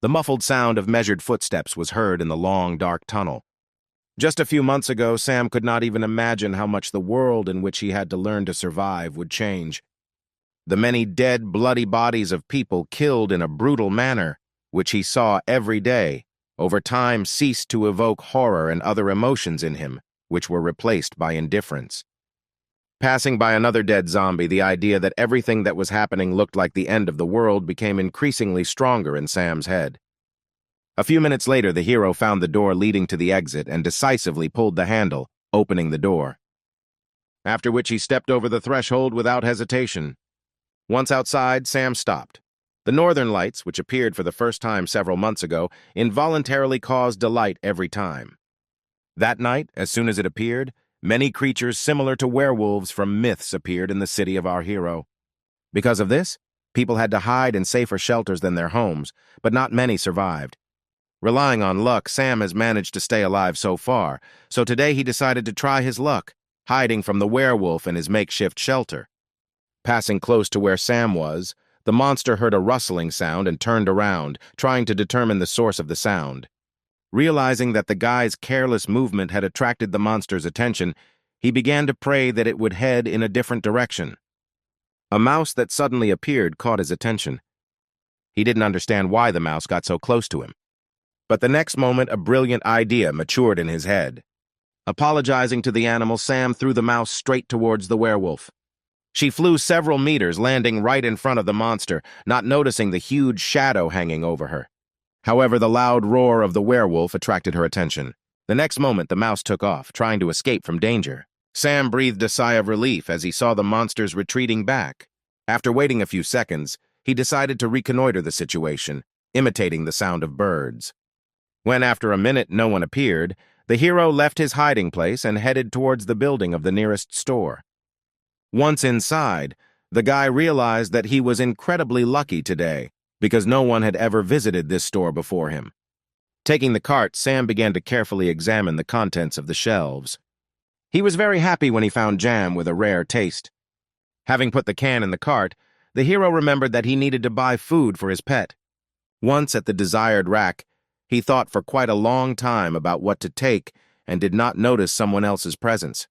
The muffled sound of measured footsteps was heard in the long, dark tunnel. Just a few months ago, Sam could not even imagine how much the world in which he had to learn to survive would change. The many dead, bloody bodies of people killed in a brutal manner, which he saw every day, over time ceased to evoke horror and other emotions in him, which were replaced by indifference. Passing by another dead zombie, the idea that everything that was happening looked like the end of the world became increasingly stronger in Sam's head. A few minutes later, the hero found the door leading to the exit and decisively pulled the handle, opening the door. After which he stepped over the threshold without hesitation. Once outside, Sam stopped. The northern lights, which appeared for the first time several months ago, involuntarily caused delight every time. That night, as soon as it appeared, many creatures similar to werewolves from myths appeared in the city of our hero. Because of this, people had to hide in safer shelters than their homes, but not many survived. Relying on luck, Sam has managed to stay alive so far, so today he decided to try his luck, hiding from the werewolf in his makeshift shelter. Passing close to where Sam was, the monster heard a rustling sound and turned around, trying to determine the source of the sound. Realizing that the guy's careless movement had attracted the monster's attention, he began to pray that it would head in a different direction. A mouse that suddenly appeared caught his attention. He didn't understand why the mouse got so close to him. But the next moment, a brilliant idea matured in his head. Apologizing to the animal, Sam threw the mouse straight towards the werewolf. She flew several meters, landing right in front of the monster, not noticing the huge shadow hanging over her. However, the loud roar of the werewolf attracted her attention. The next moment, the mouse took off, trying to escape from danger. Sam breathed a sigh of relief as he saw the monsters retreating back. After waiting a few seconds, he decided to reconnoiter the situation, imitating the sound of birds. When, after a minute, no one appeared, the hero left his hiding place and headed towards the building of the nearest store. Once inside, the guy realized that he was incredibly lucky today, because no one had ever visited this store before him. Taking the cart, Sam began to carefully examine the contents of the shelves. He was very happy when he found jam with a rare taste. Having put the can in the cart, the hero remembered that he needed to buy food for his pet. Once at the desired rack, he thought for quite a long time about what to take and did not notice someone else's presence.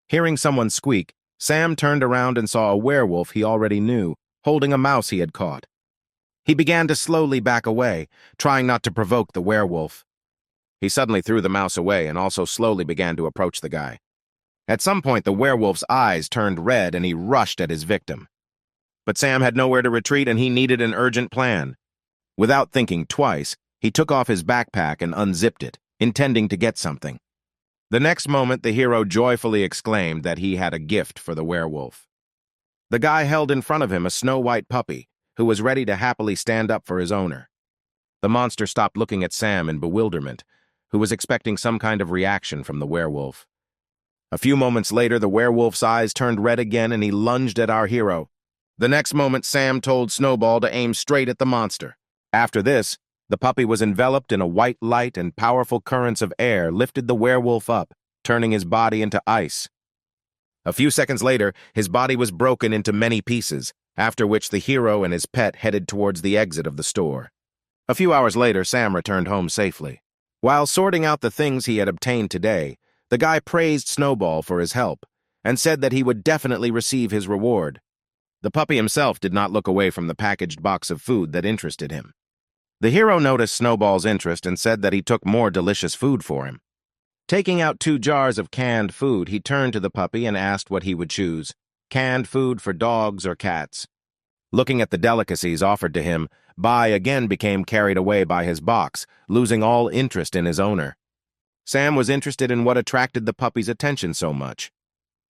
Hearing someone squeak, Sam turned around and saw a werewolf he already knew, holding a mouse he had caught. He began to slowly back away, trying not to provoke the werewolf. He suddenly threw the mouse away and also slowly began to approach the guy. At some point, the werewolf's eyes turned red and he rushed at his victim. But Sam had nowhere to retreat and he needed an urgent plan. Without thinking twice, he took off his backpack and unzipped it, intending to get something. The next moment, the hero joyfully exclaimed that he had a gift for the werewolf. The guy held in front of him a snow-white puppy, who was ready to happily stand up for his owner. The monster stopped looking at Sam in bewilderment, who was expecting some kind of reaction from the werewolf. A few moments later, the werewolf's eyes turned red again and he lunged at our hero. The next moment, Sam told Snowball to aim straight at the monster. After this, the puppy was enveloped in a white light and powerful currents of air lifted the werewolf up, turning his body into ice. A few seconds later, his body was broken into many pieces, after which the hero and his pet headed towards the exit of the store. A few hours later, Sam returned home safely. While sorting out the things he had obtained today, the guy praised Snowball for his help and said that he would definitely receive his reward. The puppy himself did not look away from the packaged box of food that interested him. The hero noticed Snowball's interest and said that he took more delicious food for him. Taking out 2 jars of canned food, he turned to the puppy and asked what he would choose, canned food for dogs or cats. Looking at the delicacies offered to him, Bai again became carried away by his box, losing all interest in his owner. Sam was interested in what attracted the puppy's attention so much.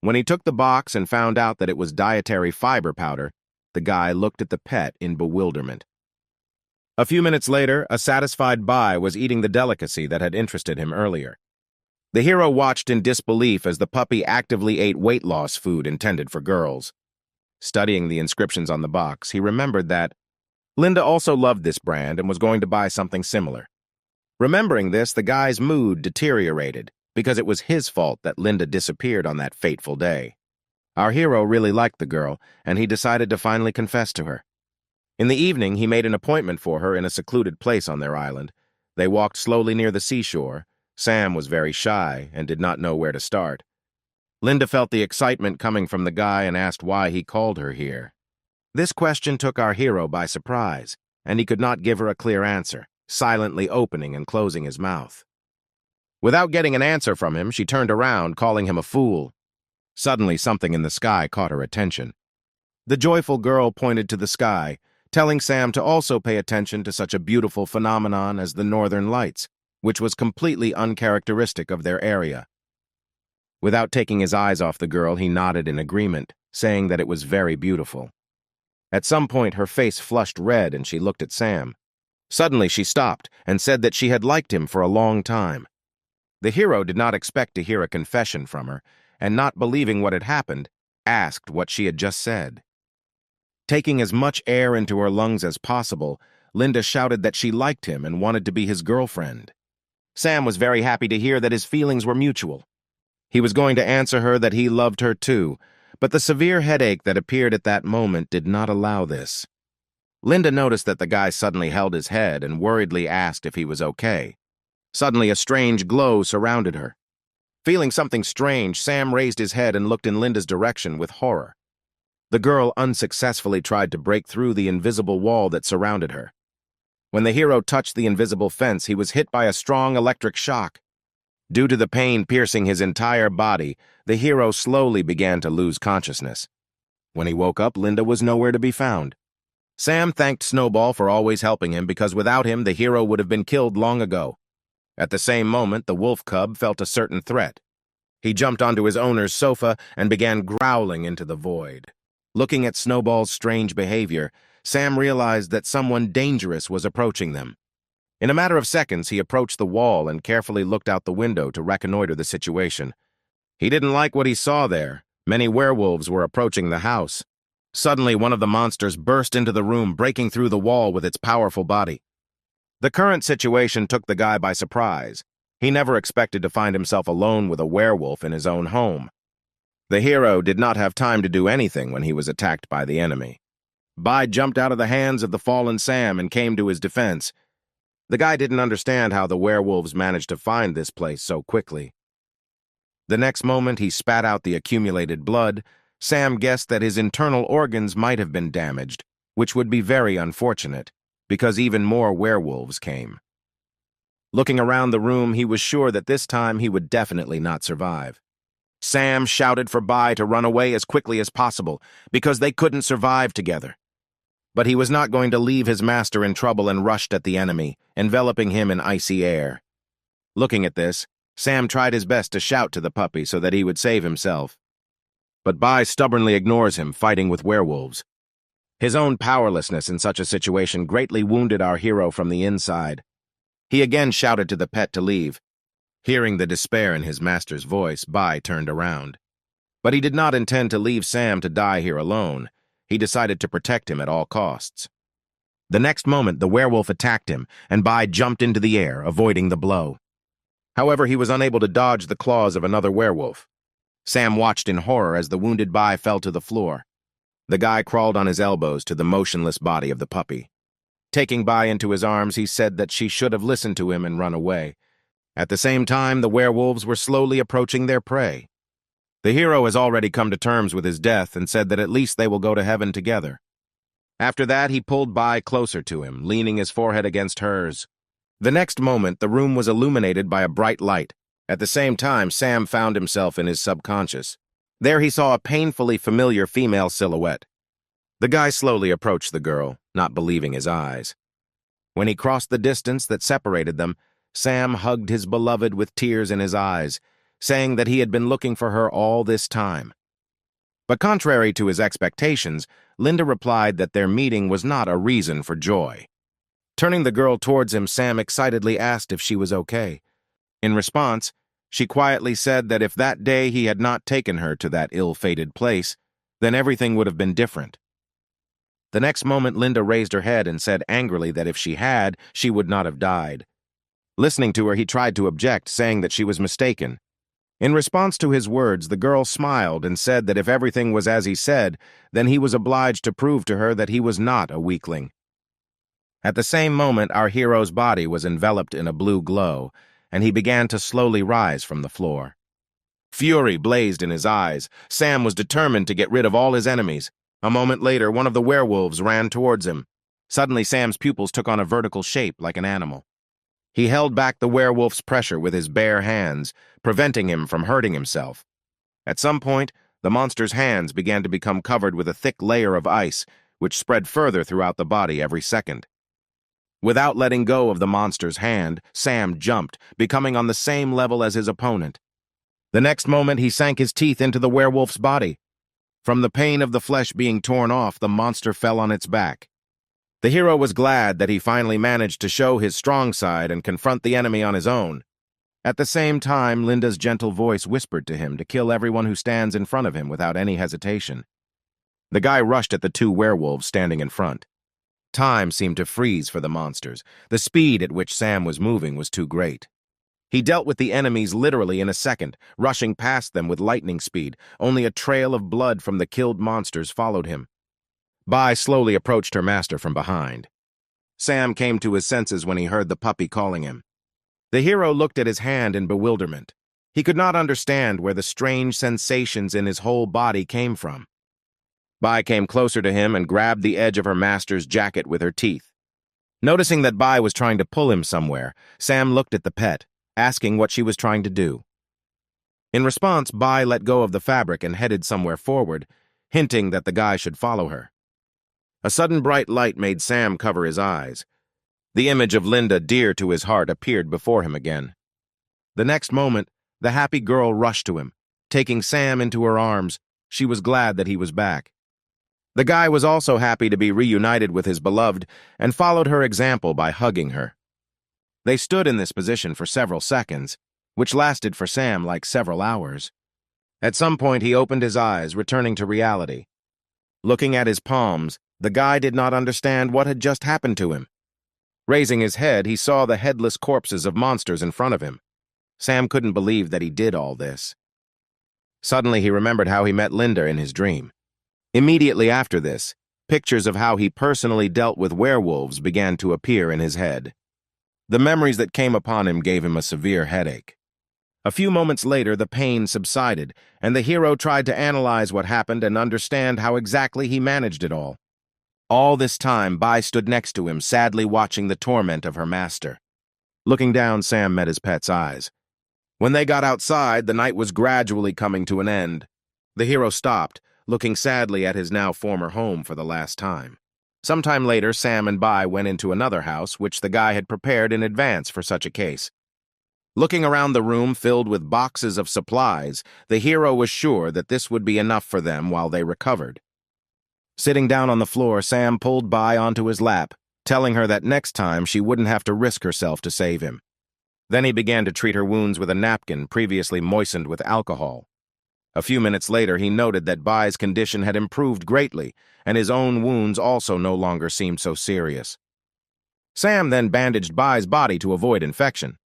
When he took the box and found out that it was dietary fiber powder, the guy looked at the pet in bewilderment. A few minutes later, a satisfied Bai was eating the delicacy that had interested him earlier. The hero watched in disbelief as the puppy actively ate weight loss food intended for girls. Studying the inscriptions on the box, he remembered that Linda also loved this brand and was going to buy something similar. Remembering this, the guy's mood deteriorated because it was his fault that Linda disappeared on that fateful day. Our hero really liked the girl, and he decided to finally confess to her. In the evening, he made an appointment for her in a secluded place on their island. They walked slowly near the seashore. Sam was very shy and did not know where to start. Linda felt the excitement coming from the guy and asked why he called her here. This question took our hero by surprise, and he could not give her a clear answer, silently opening and closing his mouth. Without getting an answer from him, she turned around, calling him a fool. Suddenly, something in the sky caught her attention. The joyful girl pointed to the sky, telling Sam to also pay attention to such a beautiful phenomenon as the Northern Lights, which was completely uncharacteristic of their area. Without taking his eyes off the girl, he nodded in agreement, saying that it was very beautiful. At some point, her face flushed red and she looked at Sam. Suddenly, she stopped and said that she had liked him for a long time. The hero did not expect to hear a confession from her, and not believing what had happened, asked what she had just said. Taking as much air into her lungs as possible, Linda shouted that she liked him and wanted to be his girlfriend. Sam was very happy to hear that his feelings were mutual. He was going to answer her that he loved her too, but the severe headache that appeared at that moment did not allow this. Linda noticed that the guy suddenly held his head and worriedly asked if he was okay. Suddenly, a strange glow surrounded her. Feeling something strange, Sam raised his head and looked in Linda's direction with horror. The girl unsuccessfully tried to break through the invisible wall that surrounded her. When the hero touched the invisible fence, he was hit by a strong electric shock. Due to the pain piercing his entire body, the hero slowly began to lose consciousness. When he woke up, Linda was nowhere to be found. Sam thanked Snowball for always helping him because without him, the hero would have been killed long ago. At the same moment, the wolf cub felt a certain threat. He jumped onto his owner's sofa and began growling into the void. Looking at Snowball's strange behavior, Sam realized that someone dangerous was approaching them. In a matter of seconds, he approached the wall and carefully looked out the window to reconnoiter the situation. He didn't like what he saw there. Many werewolves were approaching the house. Suddenly, one of the monsters burst into the room, breaking through the wall with its powerful body. The current situation took the guy by surprise. He never expected to find himself alone with a werewolf in his own home. The hero did not have time to do anything when he was attacked by the enemy. Bai jumped out of the hands of the fallen Sam and came to his defense. The guy didn't understand how the werewolves managed to find this place so quickly. The next moment, he spat out the accumulated blood. Sam guessed that his internal organs might have been damaged, which would be very unfortunate, because even more werewolves came. Looking around the room, he was sure that this time he would definitely not survive. Sam shouted for Bai to run away as quickly as possible, because they couldn't survive together. But he was not going to leave his master in trouble and rushed at the enemy, enveloping him in icy air. Looking at this, Sam tried his best to shout to the puppy so that he would save himself. But Bai stubbornly ignores him, fighting with werewolves. His own powerlessness in such a situation greatly wounded our hero from the inside. He again shouted to the pet to leave. Hearing the despair in his master's voice, Bai turned around. But he did not intend to leave Sam to die here alone. He decided to protect him at all costs. The next moment, the werewolf attacked him, and Bai jumped into the air, avoiding the blow. However, he was unable to dodge the claws of another werewolf. Sam watched in horror as the wounded Bai fell to the floor. The guy crawled on his elbows to the motionless body of the puppy. Taking Bai into his arms, he said that she should have listened to him and run away. At the same time, the werewolves were slowly approaching their prey. The hero has already come to terms with his death and said that at least they will go to heaven together. After that, he pulled Bai closer to him, leaning his forehead against hers. The next moment, the room was illuminated by a bright light. At the same time, Sam found himself in his subconscious. There he saw a painfully familiar female silhouette. The guy slowly approached the girl, not believing his eyes. When he crossed the distance that separated them, Sam hugged his beloved with tears in his eyes, saying that he had been looking for her all this time. But contrary to his expectations, Linda replied that their meeting was not a reason for joy. Turning the girl towards him, Sam excitedly asked if she was okay. In response, she quietly said that if that day he had not taken her to that ill-fated place, then everything would have been different. The next moment, Linda raised her head and said angrily that if she had, she would not have died. Listening to her, he tried to object, saying that she was mistaken. In response to his words, the girl smiled and said that if everything was as he said, then he was obliged to prove to her that he was not a weakling. At the same moment, our hero's body was enveloped in a blue glow, and he began to slowly rise from the floor. Fury blazed in his eyes. Sam was determined to get rid of all his enemies. A moment later, one of the werewolves ran towards him. Suddenly, Sam's pupils took on a vertical shape like an animal. He held back the werewolf's pressure with his bare hands, preventing him from hurting himself. At some point, the monster's hands began to become covered with a thick layer of ice, which spread further throughout the body every second. Without letting go of the monster's hand, Sam jumped, becoming on the same level as his opponent. The next moment, he sank his teeth into the werewolf's body. From the pain of the flesh being torn off, the monster fell on its back. The hero was glad that he finally managed to show his strong side and confront the enemy on his own. At the same time, Linda's gentle voice whispered to him to kill everyone who stands in front of him without any hesitation. The guy rushed at the two werewolves standing in front. Time seemed to freeze for the monsters. The speed at which Sam was moving was too great. He dealt with the enemies literally in a second, rushing past them with lightning speed. Only a trail of blood from the killed monsters followed him. Bai slowly approached her master from behind. Sam came to his senses when he heard the puppy calling him. The hero looked at his hand in bewilderment. He could not understand where the strange sensations in his whole body came from. Bai came closer to him and grabbed the edge of her master's jacket with her teeth. Noticing that Bai was trying to pull him somewhere, Sam looked at the pet, asking what she was trying to do. In response, Bai let go of the fabric and headed somewhere forward, hinting that the guy should follow her. A sudden bright light made Sam cover his eyes. The image of Linda, dear to his heart, appeared before him again. The next moment, the happy girl rushed to him. Taking Sam into her arms, she was glad that he was back. The guy was also happy to be reunited with his beloved and followed her example by hugging her. They stood in this position for several seconds, which lasted for Sam like several hours. At some point, he opened his eyes, returning to reality. Looking at his palms, the guy did not understand what had just happened to him. Raising his head, he saw the headless corpses of monsters in front of him. Sam couldn't believe that he did all this. Suddenly, he remembered how he met Linda in his dream. Immediately after this, pictures of how he personally dealt with werewolves began to appear in his head. The memories that came upon him gave him a severe headache. A few moments later, the pain subsided, and the hero tried to analyze what happened and understand how exactly he managed it all. All this time, Bai stood next to him, sadly watching the torment of her master. Looking down, Sam met his pet's eyes. When they got outside, the night was gradually coming to an end. The hero stopped, looking sadly at his now former home for the last time. Sometime later, Sam and Bai went into another house, which the guy had prepared in advance for such a case. Looking around the room filled with boxes of supplies, the hero was sure that this would be enough for them while they recovered. Sitting down on the floor, Sam pulled Bai onto his lap, telling her that next time she wouldn't have to risk herself to save him. Then he began to treat her wounds with a napkin previously moistened with alcohol. A few minutes later, he noted that Bai's condition had improved greatly, and his own wounds also no longer seemed so serious. Sam then bandaged Bai's body to avoid infection.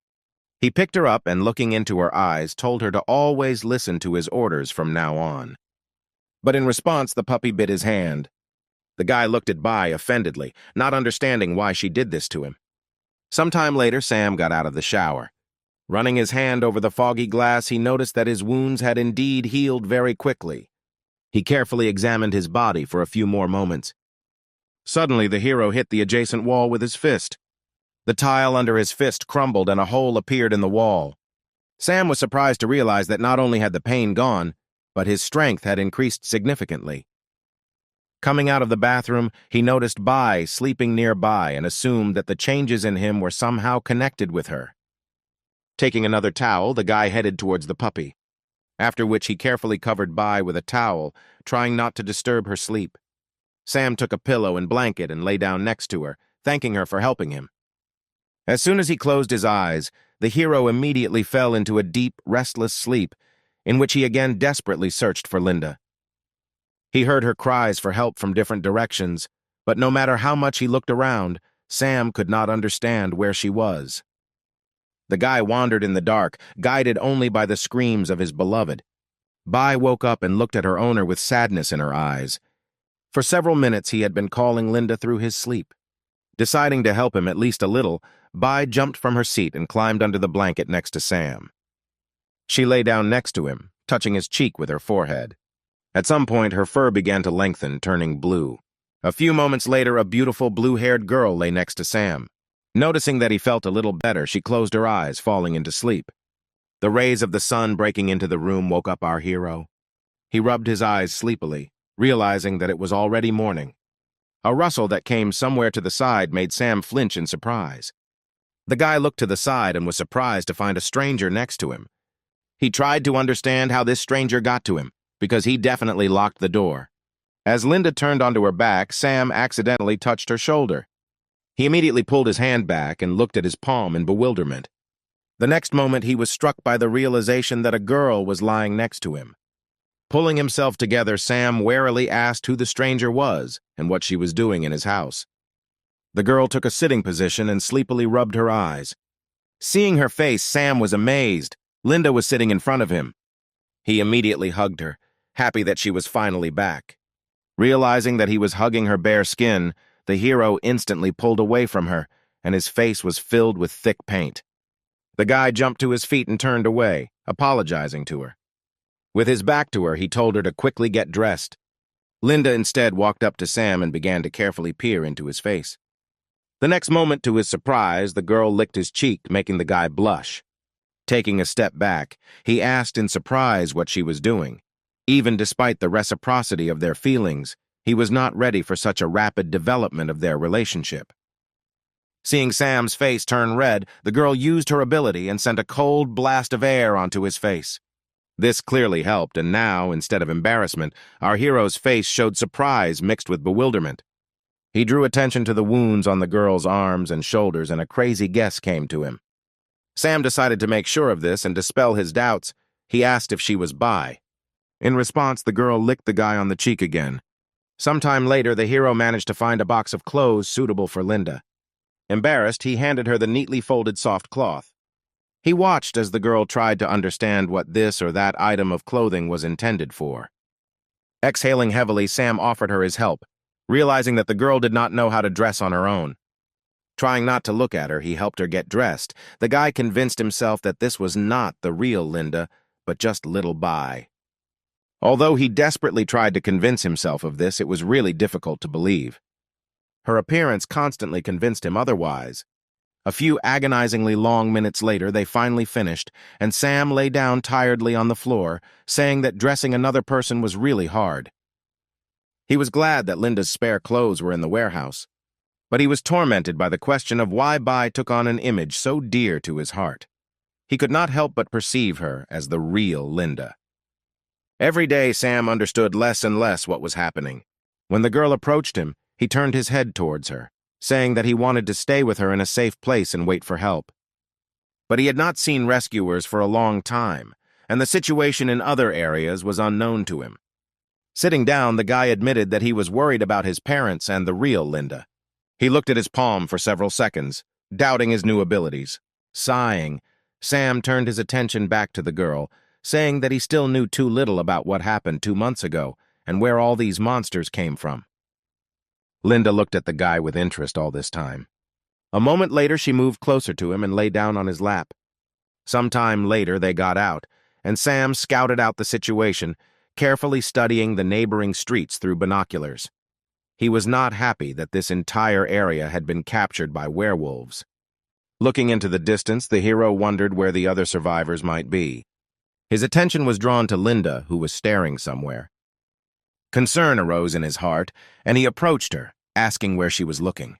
He picked her up and, looking into her eyes, told her to always listen to his orders from now on. But in response, the puppy bit his hand. The guy looked at Bai offendedly, not understanding why she did this to him. Sometime later, Sam got out of the shower. Running his hand over the foggy glass, he noticed that his wounds had indeed healed very quickly. He carefully examined his body for a few more moments. Suddenly, the hero hit the adjacent wall with his fist. The tile under his fist crumbled and a hole appeared in the wall. Sam was surprised to realize that not only had the pain gone, but his strength had increased significantly. Coming out of the bathroom, he noticed Bai sleeping nearby and assumed that the changes in him were somehow connected with her. Taking another towel, the guy headed towards the puppy, after which he carefully covered Bai with a towel, trying not to disturb her sleep. Sam took a pillow and blanket and lay down next to her, thanking her for helping him. As soon as he closed his eyes, the hero immediately fell into a deep, restless sleep, in which he again desperately searched for Linda. He heard her cries for help from different directions, but no matter how much he looked around, Sam could not understand where she was. The guy wandered in the dark, guided only by the screams of his beloved. Bai woke up and looked at her owner with sadness in her eyes. For several minutes he had been calling Linda through his sleep. Deciding to help him at least a little, Bai jumped from her seat and climbed under the blanket next to Sam. She lay down next to him, touching his cheek with her forehead. At some point, her fur began to lengthen, turning blue. A few moments later, a beautiful blue-haired girl lay next to Sam. Noticing that he felt a little better, she closed her eyes, falling into sleep. The rays of the sun breaking into the room woke up our hero. He rubbed his eyes sleepily, realizing that it was already morning. A rustle that came somewhere to the side made Sam flinch in surprise. The guy looked to the side and was surprised to find a stranger next to him. He tried to understand how this stranger got to him, because he definitely locked the door. As Linda turned onto her back, Sam accidentally touched her shoulder. He immediately pulled his hand back and looked at his palm in bewilderment. The next moment, he was struck by the realization that a girl was lying next to him. Pulling himself together, Sam warily asked who the stranger was and what she was doing in his house. The girl took a sitting position and sleepily rubbed her eyes. Seeing her face, Sam was amazed. Linda was sitting in front of him. He immediately hugged her, happy that she was finally back. Realizing that he was hugging her bare skin, the hero instantly pulled away from her, and his face was filled with thick paint. The guy jumped to his feet and turned away, apologizing to her. With his back to her, he told her to quickly get dressed. Linda instead walked up to Sam and began to carefully peer into his face. The next moment, to his surprise, the girl licked his cheek, making the guy blush. Taking a step back, he asked in surprise what she was doing. Even despite the reciprocity of their feelings, he was not ready for such a rapid development of their relationship. Seeing Sam's face turn red, the girl used her ability and sent a cold blast of air onto his face. This clearly helped, and now, instead of embarrassment, our hero's face showed surprise mixed with bewilderment. He drew attention to the wounds on the girl's arms and shoulders, and a crazy guess came to him. Sam decided to make sure of this and dispel his doubts. He asked if she was bi. In response, the girl licked the guy on the cheek again. Sometime later, the hero managed to find a box of clothes suitable for Linda. Embarrassed, he handed her the neatly folded soft cloth. He watched as the girl tried to understand what this or that item of clothing was intended for. Exhaling heavily, Sam offered her his help, realizing that the girl did not know how to dress on her own. Trying not to look at her, he helped her get dressed. The guy convinced himself that this was not the real Linda, but just little Bai. Although he desperately tried to convince himself of this, it was really difficult to believe. Her appearance constantly convinced him otherwise. A few agonizingly long minutes later, they finally finished, and Sam lay down tiredly on the floor, saying that dressing another person was really hard. He was glad that Linda's spare clothes were in the warehouse, but he was tormented by the question of why Bai took on an image so dear to his heart. He could not help but perceive her as the real Linda. Every day, Sam understood less and less what was happening. When the girl approached him, he turned his head towards her, saying that he wanted to stay with her in a safe place and wait for help. But he had not seen rescuers for a long time, and the situation in other areas was unknown to him. Sitting down, the guy admitted that he was worried about his parents and the real Linda. He looked at his palm for several seconds, doubting his new abilities. Sighing, Sam turned his attention back to the girl, saying that he still knew too little about what happened 2 months ago and where all these monsters came from. Linda looked at the guy with interest all this time. A moment later, she moved closer to him and lay down on his lap. Sometime later, they got out, and Sam scouted out the situation, carefully studying the neighboring streets through binoculars. He was not happy that this entire area had been captured by werewolves. Looking into the distance, the hero wondered where the other survivors might be. His attention was drawn to Linda, who was staring somewhere. Concern arose in his heart, and he approached her, asking where she was looking.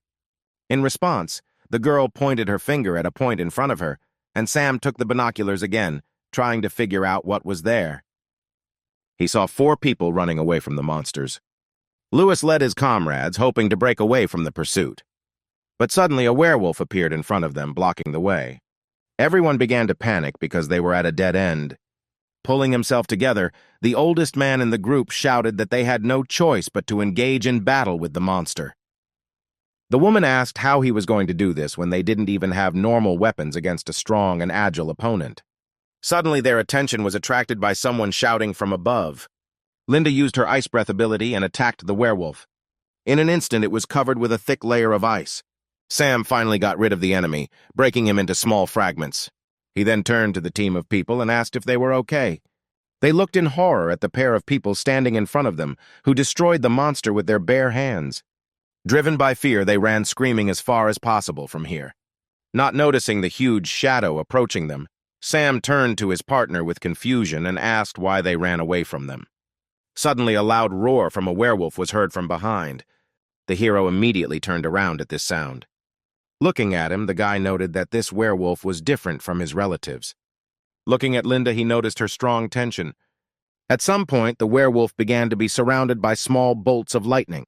In response, the girl pointed her finger at a point in front of her, and Sam took the binoculars again, trying to figure out what was there. He saw 4 people running away from the monsters. Lewis led his comrades, hoping to break away from the pursuit. But suddenly a werewolf appeared in front of them, blocking the way. Everyone began to panic because they were at a dead end. Pulling himself together, the oldest man in the group shouted that they had no choice but to engage in battle with the monster. The woman asked how he was going to do this when they didn't even have normal weapons against a strong and agile opponent. Suddenly, their attention was attracted by someone shouting from above. Linda used her ice breath ability and attacked the werewolf. In an instant, it was covered with a thick layer of ice. Sam finally got rid of the enemy, breaking him into small fragments. He then turned to the team of people and asked if they were okay. They looked in horror at the pair of people standing in front of them, who destroyed the monster with their bare hands. Driven by fear, they ran screaming as far as possible from here. Not noticing the huge shadow approaching them, Sam turned to his partner with confusion and asked why they ran away from them. Suddenly, a loud roar from a werewolf was heard from behind. The hero immediately turned around at this sound. Looking at him, the guy noted that this werewolf was different from his relatives. Looking at Linda, he noticed her strong tension. At some point, the werewolf began to be surrounded by small bolts of lightning.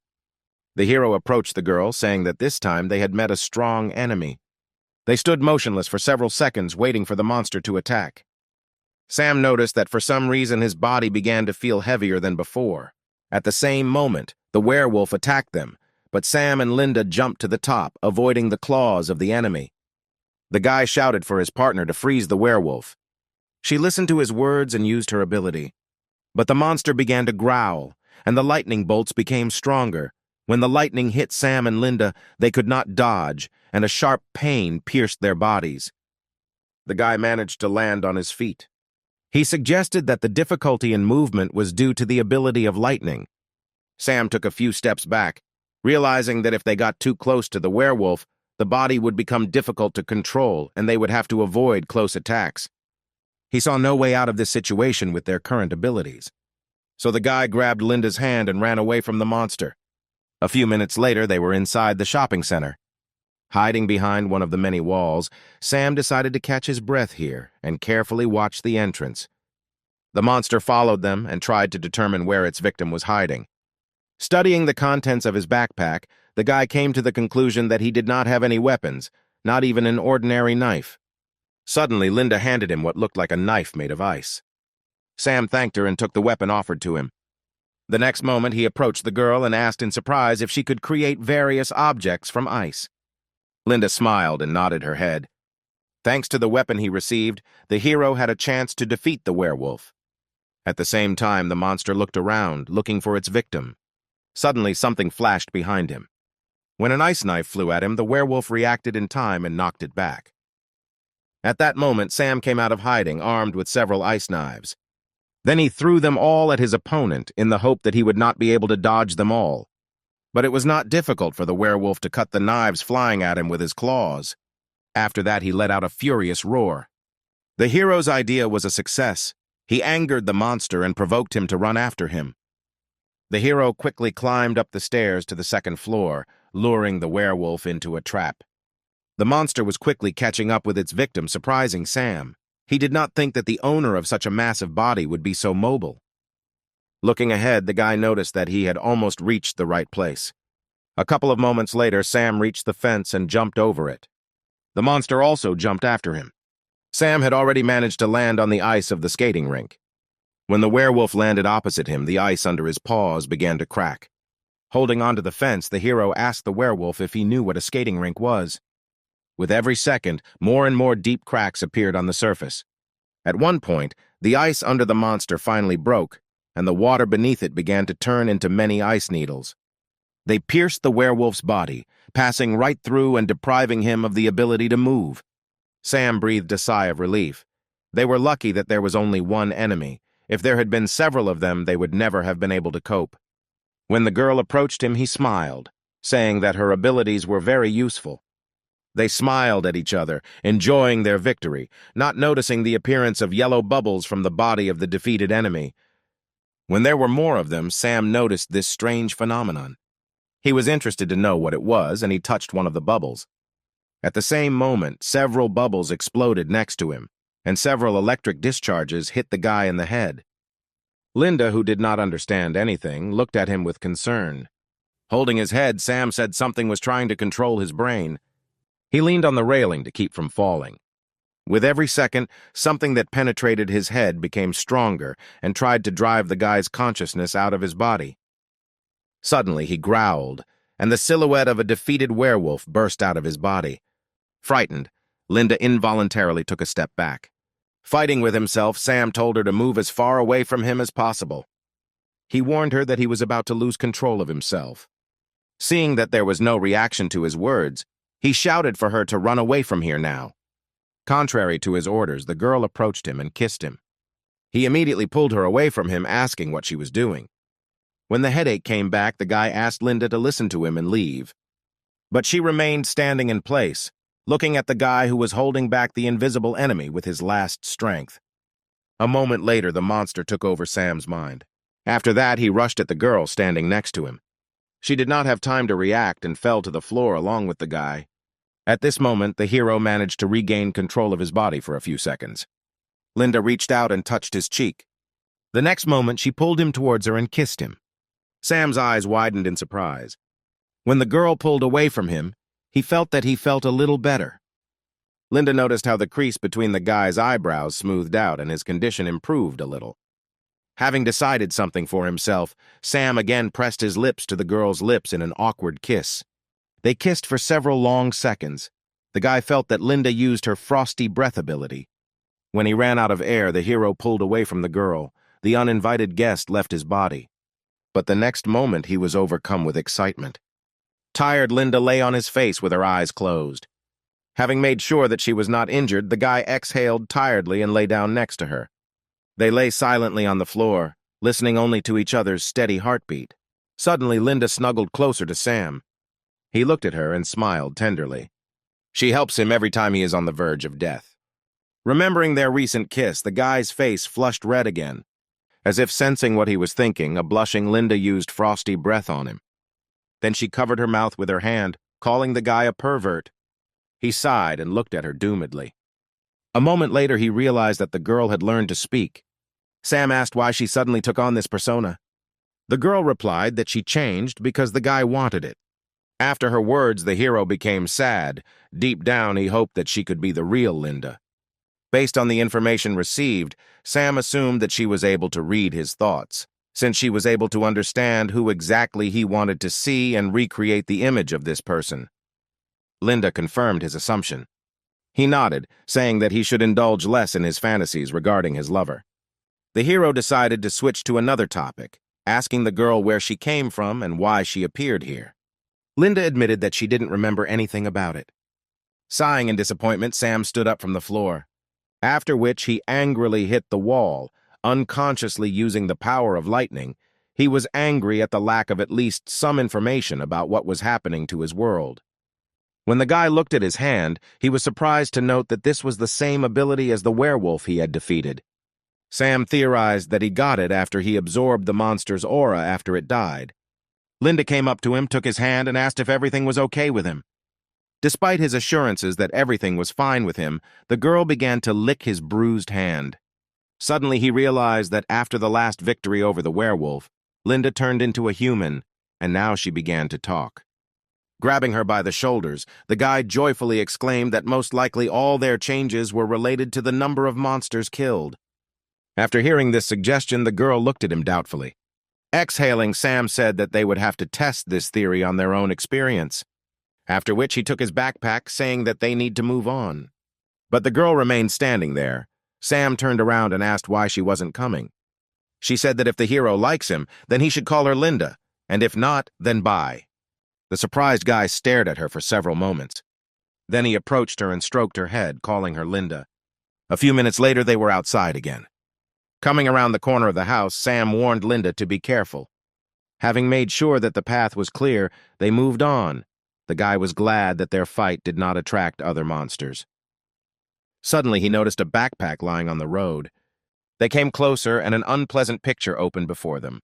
The hero approached the girl, saying that this time they had met a strong enemy. They stood motionless for several seconds, waiting for the monster to attack. Sam noticed that for some reason his body began to feel heavier than before. At the same moment, the werewolf attacked them, but Sam and Linda jumped to the top, avoiding the claws of the enemy. The guy shouted for his partner to freeze the werewolf. She listened to his words and used her ability. But the monster began to growl, and the lightning bolts became stronger. When the lightning hit Sam and Linda, they could not dodge, and a sharp pain pierced their bodies. The guy managed to land on his feet. He suggested that the difficulty in movement was due to the ability of lightning. Sam took a few steps back, realizing that if they got too close to the werewolf, the body would become difficult to control and they would have to avoid close attacks. He saw no way out of this situation with their current abilities. So the guy grabbed Linda's hand and ran away from the monster. A few minutes later, they were inside the shopping center. Hiding behind one of the many walls, Sam decided to catch his breath here and carefully watch the entrance. The monster followed them and tried to determine where its victim was hiding. Studying the contents of his backpack, the guy came to the conclusion that he did not have any weapons, not even an ordinary knife. Suddenly, Linda handed him what looked like a knife made of ice. Sam thanked her and took the weapon offered to him. The next moment, he approached the girl and asked in surprise if she could create various objects from ice. Linda smiled and nodded her head. Thanks to the weapon he received, the hero had a chance to defeat the werewolf. At the same time, the monster looked around, looking for its victim. Suddenly, something flashed behind him. When an ice knife flew at him, the werewolf reacted in time and knocked it back. At that moment, Sam came out of hiding, armed with several ice knives. Then he threw them all at his opponent in the hope that he would not be able to dodge them all. But it was not difficult for the werewolf to cut the knives flying at him with his claws. After that, he let out a furious roar. The hero's idea was a success. He angered the monster and provoked him to run after him. The hero quickly climbed up the stairs to the second floor, luring the werewolf into a trap. The monster was quickly catching up with its victim, surprising Sam. He did not think that the owner of such a massive body would be so mobile. Looking ahead, the guy noticed that he had almost reached the right place. A couple of moments later, Sam reached the fence and jumped over it. The monster also jumped after him. Sam had already managed to land on the ice of the skating rink. When the werewolf landed opposite him, the ice under his paws began to crack. Holding onto the fence, the hero asked the werewolf if he knew what a skating rink was. With every second, more and more deep cracks appeared on the surface. At one point, the ice under the monster finally broke, and the water beneath it began to turn into many ice needles. They pierced the werewolf's body, passing right through and depriving him of the ability to move. Sam breathed a sigh of relief. They were lucky that there was only one enemy. If there had been several of them, they would never have been able to cope. When the girl approached him, he smiled, saying that her abilities were very useful. They smiled at each other, enjoying their victory, not noticing the appearance of yellow bubbles from the body of the defeated enemy. When there were more of them, Sam noticed this strange phenomenon. He was interested to know what it was, and he touched one of the bubbles. At the same moment, several bubbles exploded next to him, and several electric discharges hit the guy in the head. Linda, who did not understand anything, looked at him with concern. Holding his head, Sam said something was trying to control his brain. He leaned on the railing to keep from falling. With every second, something that penetrated his head became stronger and tried to drive the guy's consciousness out of his body. Suddenly, he growled, and the silhouette of a defeated werewolf burst out of his body. Frightened, Linda involuntarily took a step back. Fighting with himself, Sam told her to move as far away from him as possible. He warned her that he was about to lose control of himself. Seeing that there was no reaction to his words, He shouted for her to run away from here now. Contrary to his orders, the girl approached him and kissed him. He immediately pulled her away from him, asking what she was doing. When the headache came back, the guy asked Linda to listen to him and leave. But she remained standing in place, looking at the guy who was holding back the invisible enemy with his last strength. A moment later, the monster took over Sam's mind. After that, he rushed at the girl standing next to him. She did not have time to react and fell to the floor along with the guy. At this moment, the hero managed to regain control of his body for a few seconds. Linda reached out and touched his cheek. The next moment, she pulled him towards her and kissed him. Sam's eyes widened in surprise. When the girl pulled away from him, he felt a little better. Linda noticed how the crease between the guy's eyebrows smoothed out and his condition improved a little. Having decided something for himself, Sam again pressed his lips to the girl's lips in an awkward kiss. They kissed for several long seconds. The guy felt that Linda used her frosty breath ability. When he ran out of air, the hero pulled away from the girl. The uninvited guest left his body. But the next moment, he was overcome with excitement. Tired, Linda lay on his face with her eyes closed. Having made sure that she was not injured, the guy exhaled tiredly and lay down next to her. They lay silently on the floor, listening only to each other's steady heartbeat. Suddenly, Linda snuggled closer to Sam. He looked at her and smiled tenderly. She helps him every time he is on the verge of death. Remembering their recent kiss, the guy's face flushed red again. As if sensing what he was thinking, a blushing Linda used frosty breath on him. Then she covered her mouth with her hand, calling the guy a pervert. He sighed and looked at her doomedly. A moment later, he realized that the girl had learned to speak. Sam asked why she suddenly took on this persona. The girl replied that she changed because the guy wanted it. After her words, the hero became sad. Deep down, he hoped that she could be the real Linda. Based on the information received, Sam assumed that she was able to read his thoughts, since she was able to understand who exactly he wanted to see and recreate the image of this person. Linda confirmed his assumption. He nodded, saying that he should indulge less in his fantasies regarding his lover. The hero decided to switch to another topic, asking the girl where she came from and why she appeared here. Linda admitted that she didn't remember anything about it. Sighing in disappointment, Sam stood up from the floor, after which he angrily hit the wall, unconsciously using the power of lightning. He was angry at the lack of at least some information about what was happening to his world. When the guy looked at his hand, he was surprised to note that this was the same ability as the werewolf he had defeated. Sam theorized that he got it after he absorbed the monster's aura after it died. Linda came up to him, took his hand, and asked if everything was okay with him. Despite his assurances that everything was fine with him, the girl began to lick his bruised hand. Suddenly, he realized that after the last victory over the werewolf, Linda turned into a human, and now she began to talk. Grabbing her by the shoulders, the guy joyfully exclaimed that most likely all their changes were related to the number of monsters killed. After hearing this suggestion, the girl looked at him doubtfully. Exhaling, Sam said that they would have to test this theory on their own experience, after which he took his backpack, saying that they need to move on. But the girl remained standing there. Sam turned around and asked why she wasn't coming. She said that if the hero likes him, then he should call her Linda, and if not, then bye. The surprised guy stared at her for several moments. Then he approached her and stroked her head, calling her Linda. A few minutes later, they were outside again. Coming around the corner of the house, Sam warned Linda to be careful. Having made sure that the path was clear, they moved on. The guy was glad that their fight did not attract other monsters. Suddenly, he noticed a backpack lying on the road. They came closer, and an unpleasant picture opened before them.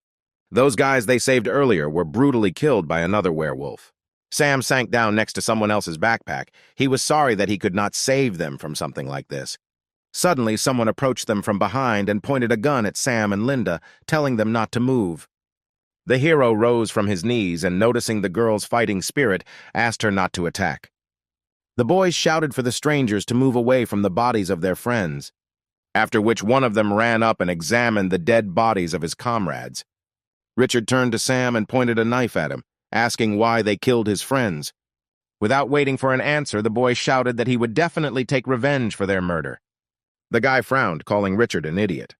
Those guys they saved earlier were brutally killed by another werewolf. Sam sank down next to someone else's backpack. He was sorry that he could not save them from something like this. Suddenly, someone approached them from behind and pointed a gun at Sam and Linda, telling them not to move. The hero rose from his knees and, noticing the girl's fighting spirit, asked her not to attack. The boys shouted for the strangers to move away from the bodies of their friends, after which one of them ran up and examined the dead bodies of his comrades. Richard turned to Sam and pointed a knife at him, asking why they killed his friends. Without waiting for an answer, the boy shouted that he would definitely take revenge for their murder. The guy frowned, calling Richard an idiot.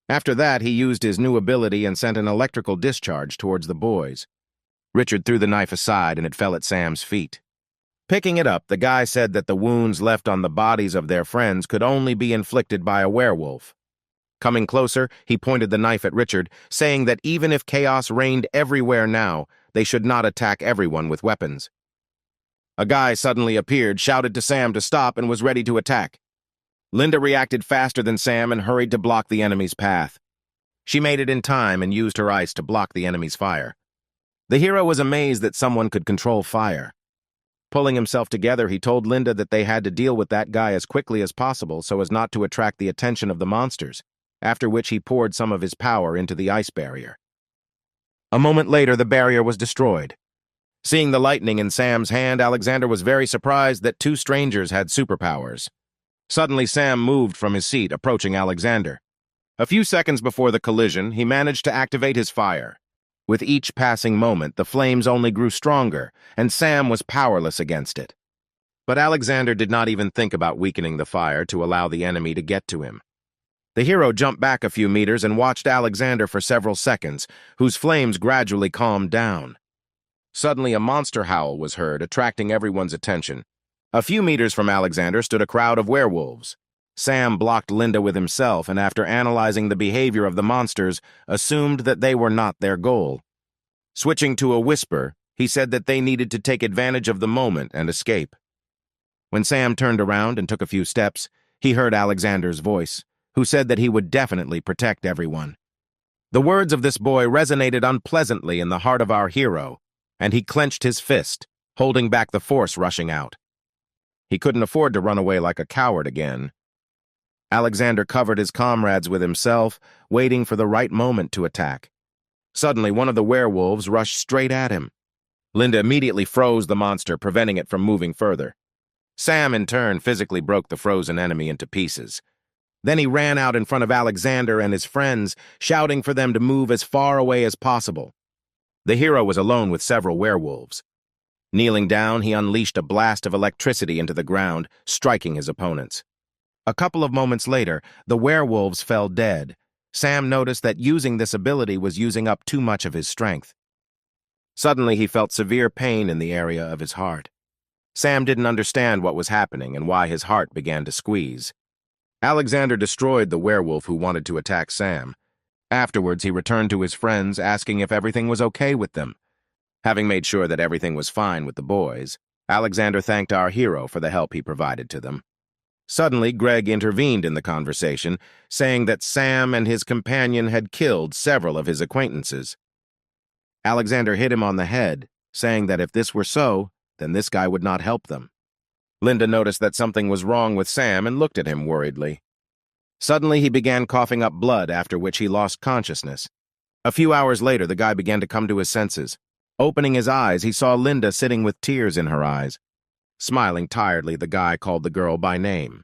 After that, he used his new ability and sent an electrical discharge towards the boys. Richard threw the knife aside and it fell at Sam's feet. Picking it up, the guy said that the wounds left on the bodies of their friends could only be inflicted by a werewolf. Coming closer, he pointed the knife at Richard, saying that even if chaos reigned everywhere now, they should not attack everyone with weapons. A guy suddenly appeared, shouted to Sam to stop, and was ready to attack. Linda reacted faster than Sam and hurried to block the enemy's path. She made it in time and used her ice to block the enemy's fire. The hero was amazed that someone could control fire. Pulling himself together, he told Linda that they had to deal with that guy as quickly as possible so as not to attract the attention of the monsters, after which he poured some of his power into the ice barrier. A moment later, the barrier was destroyed. Seeing the lightning in Sam's hand, Alexander was very surprised that two strangers had superpowers. Suddenly, Sam moved from his seat, approaching Alexander. A few seconds before the collision, he managed to activate his fire. With each passing moment, the flames only grew stronger, and Sam was powerless against it. But Alexander did not even think about weakening the fire to allow the enemy to get to him. The hero jumped back a few meters and watched Alexander for several seconds, whose flames gradually calmed down. Suddenly, a monster howl was heard, attracting everyone's attention. A few meters from Alexander stood a crowd of werewolves. Sam blocked Linda with himself, and after analyzing the behavior of the monsters, assumed that they were not their goal. Switching to a whisper, he said that they needed to take advantage of the moment and escape. When Sam turned around and took a few steps, he heard Alexander's voice, who said that he would definitely protect everyone. The words of this boy resonated unpleasantly in the heart of our hero, and he clenched his fist, holding back the force rushing out. He couldn't afford to run away like a coward again. Alexander covered his comrades with himself, waiting for the right moment to attack. Suddenly, one of the werewolves rushed straight at him. Linda immediately froze the monster, preventing it from moving further. Sam, in turn, physically broke the frozen enemy into pieces. Then he ran out in front of Alexander and his friends, shouting for them to move as far away as possible. The hero was alone with several werewolves. Kneeling down, he unleashed a blast of electricity into the ground, striking his opponents. A couple of moments later, the werewolves fell dead. Sam noticed that using this ability was using up too much of his strength. Suddenly, he felt severe pain in the area of his heart. Sam didn't understand what was happening and why his heart began to squeeze. Alexander destroyed the werewolf who wanted to attack Sam. Afterwards, he returned to his friends, asking if everything was okay with them. Having made sure that everything was fine with the boys, Alexander thanked our hero for the help he provided to them. Suddenly, Greg intervened in the conversation, saying that Sam and his companion had killed several of his acquaintances. Alexander hit him on the head, saying that if this were so, then this guy would not help them. Linda noticed that something was wrong with Sam and looked at him worriedly. Suddenly, he began coughing up blood, after which he lost consciousness. A few hours later, the guy began to come to his senses. Opening his eyes, he saw Linda sitting with tears in her eyes. Smiling tiredly, the guy called the girl by name.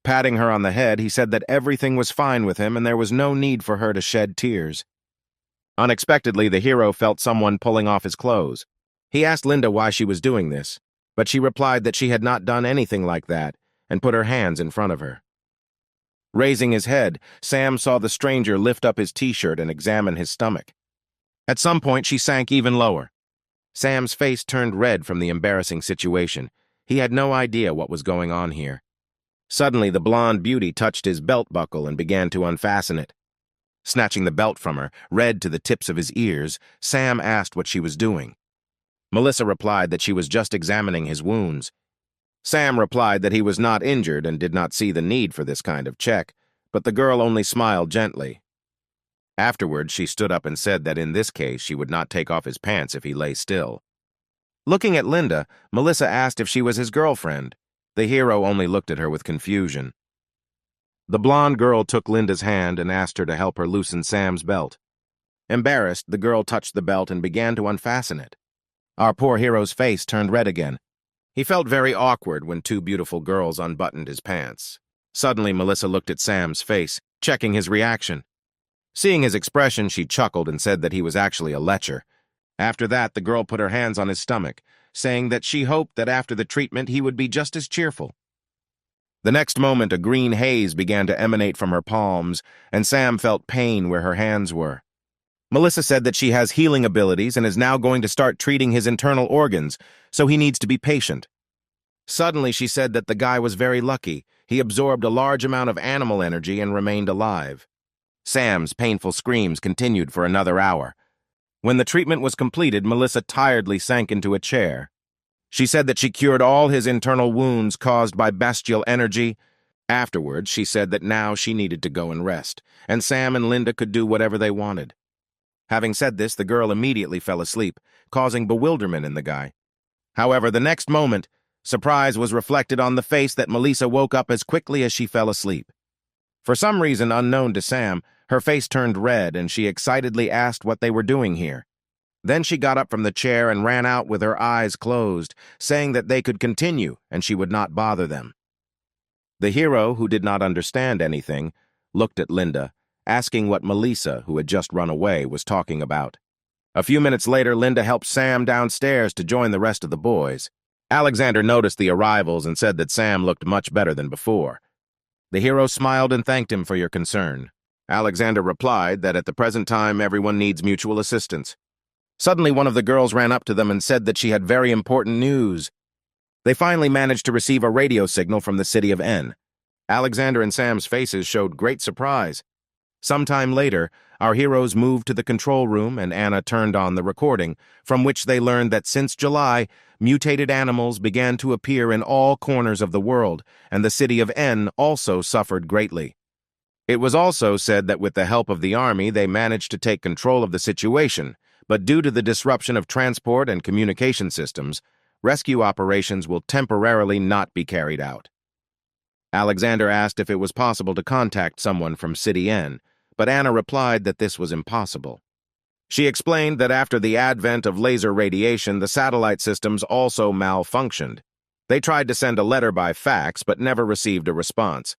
Patting her on the head, he said that everything was fine with him and there was no need for her to shed tears. Unexpectedly, the hero felt someone pulling off his clothes. He asked Linda why she was doing this, but she replied that she had not done anything like that and put her hands in front of her. Raising his head, Sam saw the stranger lift up his t-shirt and examine his stomach. At some point, she sank even lower. Sam's face turned red from the embarrassing situation. He had no idea what was going on here. Suddenly, the blonde beauty touched his belt buckle and began to unfasten it. Snatching the belt from her, red to the tips of his ears, Sam asked what she was doing. Melissa replied that she was just examining his wounds. Sam replied that he was not injured and did not see the need for this kind of check, but the girl only smiled gently. Afterwards, she stood up and said that in this case she would not take off his pants if he lay still. Looking at Linda, Melissa asked if she was his girlfriend. The hero only looked at her with confusion. The blonde girl took Linda's hand and asked her to help her loosen Sam's belt. Embarrassed, the girl touched the belt and began to unfasten it. Our poor hero's face turned red again. He felt very awkward when two beautiful girls unbuttoned his pants. Suddenly, Melissa looked at Sam's face, checking his reaction. Seeing his expression, she chuckled and said that he was actually a lecher. After that, the girl put her hands on his stomach, saying that she hoped that after the treatment he would be just as cheerful. The next moment, a green haze began to emanate from her palms, and Sam felt pain where her hands were. Melissa said that she has healing abilities and is now going to start treating his internal organs, so he needs to be patient. Suddenly, she said that the guy was very lucky. He absorbed a large amount of animal energy and remained alive. Sam's painful screams continued for another hour. When the treatment was completed, Melissa tiredly sank into a chair. She said that she cured all his internal wounds caused by bestial energy. Afterwards, she said that now she needed to go and rest, and Sam and Linda could do whatever they wanted. Having said this, the girl immediately fell asleep, causing bewilderment in the guy. However, the next moment, surprise was reflected on the face that Melissa woke up as quickly as she fell asleep. For some reason unknown to Sam, her face turned red and she excitedly asked what they were doing here. Then she got up from the chair and ran out with her eyes closed, saying that they could continue and she would not bother them. The hero, who did not understand anything, looked at Linda, asking what Melissa, who had just run away, was talking about. A few minutes later, Linda helped Sam downstairs to join the rest of the boys. Alexander noticed the arrivals and said that Sam looked much better than before. The hero smiled and thanked him for your concern. Alexander replied that at the present time everyone needs mutual assistance. Suddenly, one of the girls ran up to them and said that she had very important news. They finally managed to receive a radio signal from the city of N. Alexander and Sam's faces showed great surprise. Sometime later, our heroes moved to the control room and Anna turned on the recording, from which they learned that since July, mutated animals began to appear in all corners of the world, and the city of N also suffered greatly. It was also said that with the help of the army, they managed to take control of the situation, but due to the disruption of transport and communication systems, rescue operations will temporarily not be carried out. Alexander asked if it was possible to contact someone from City N, but Anna replied that this was impossible. She explained that after the advent of laser radiation, the satellite systems also malfunctioned. They tried to send a letter by fax, but never received a response.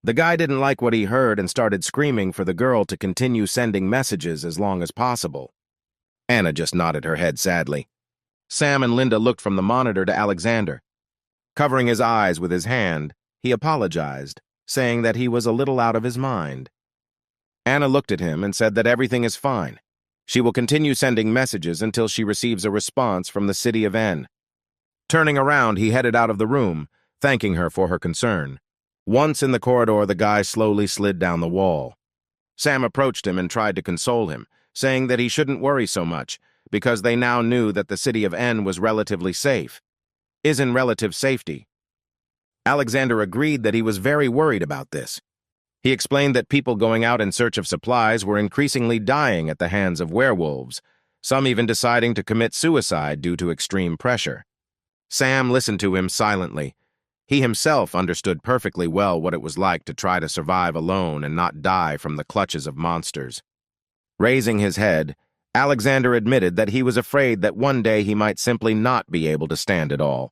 The guy didn't like what he heard and started screaming for the girl to continue sending messages as long as possible. Anna just nodded her head sadly. Sam and Linda looked from the monitor to Alexander. Covering his eyes with his hand, he apologized, saying that he was a little out of his mind. Anna looked at him and said that everything is fine. She will continue sending messages until she receives a response from the city of N. Turning around, he headed out of the room, thanking her for her concern. Once in the corridor, the guy slowly slid down the wall. Sam approached him and tried to console him, saying that he shouldn't worry so much, because they now knew that the city of N was relatively safe. Is in relative safety. Alexander agreed that he was very worried about this. He explained that people going out in search of supplies were increasingly dying at the hands of werewolves, some even deciding to commit suicide due to extreme pressure. Sam listened to him silently. He himself understood perfectly well what it was like to try to survive alone and not die from the clutches of monsters. Raising his head, Alexander admitted that he was afraid that one day he might simply not be able to stand it all.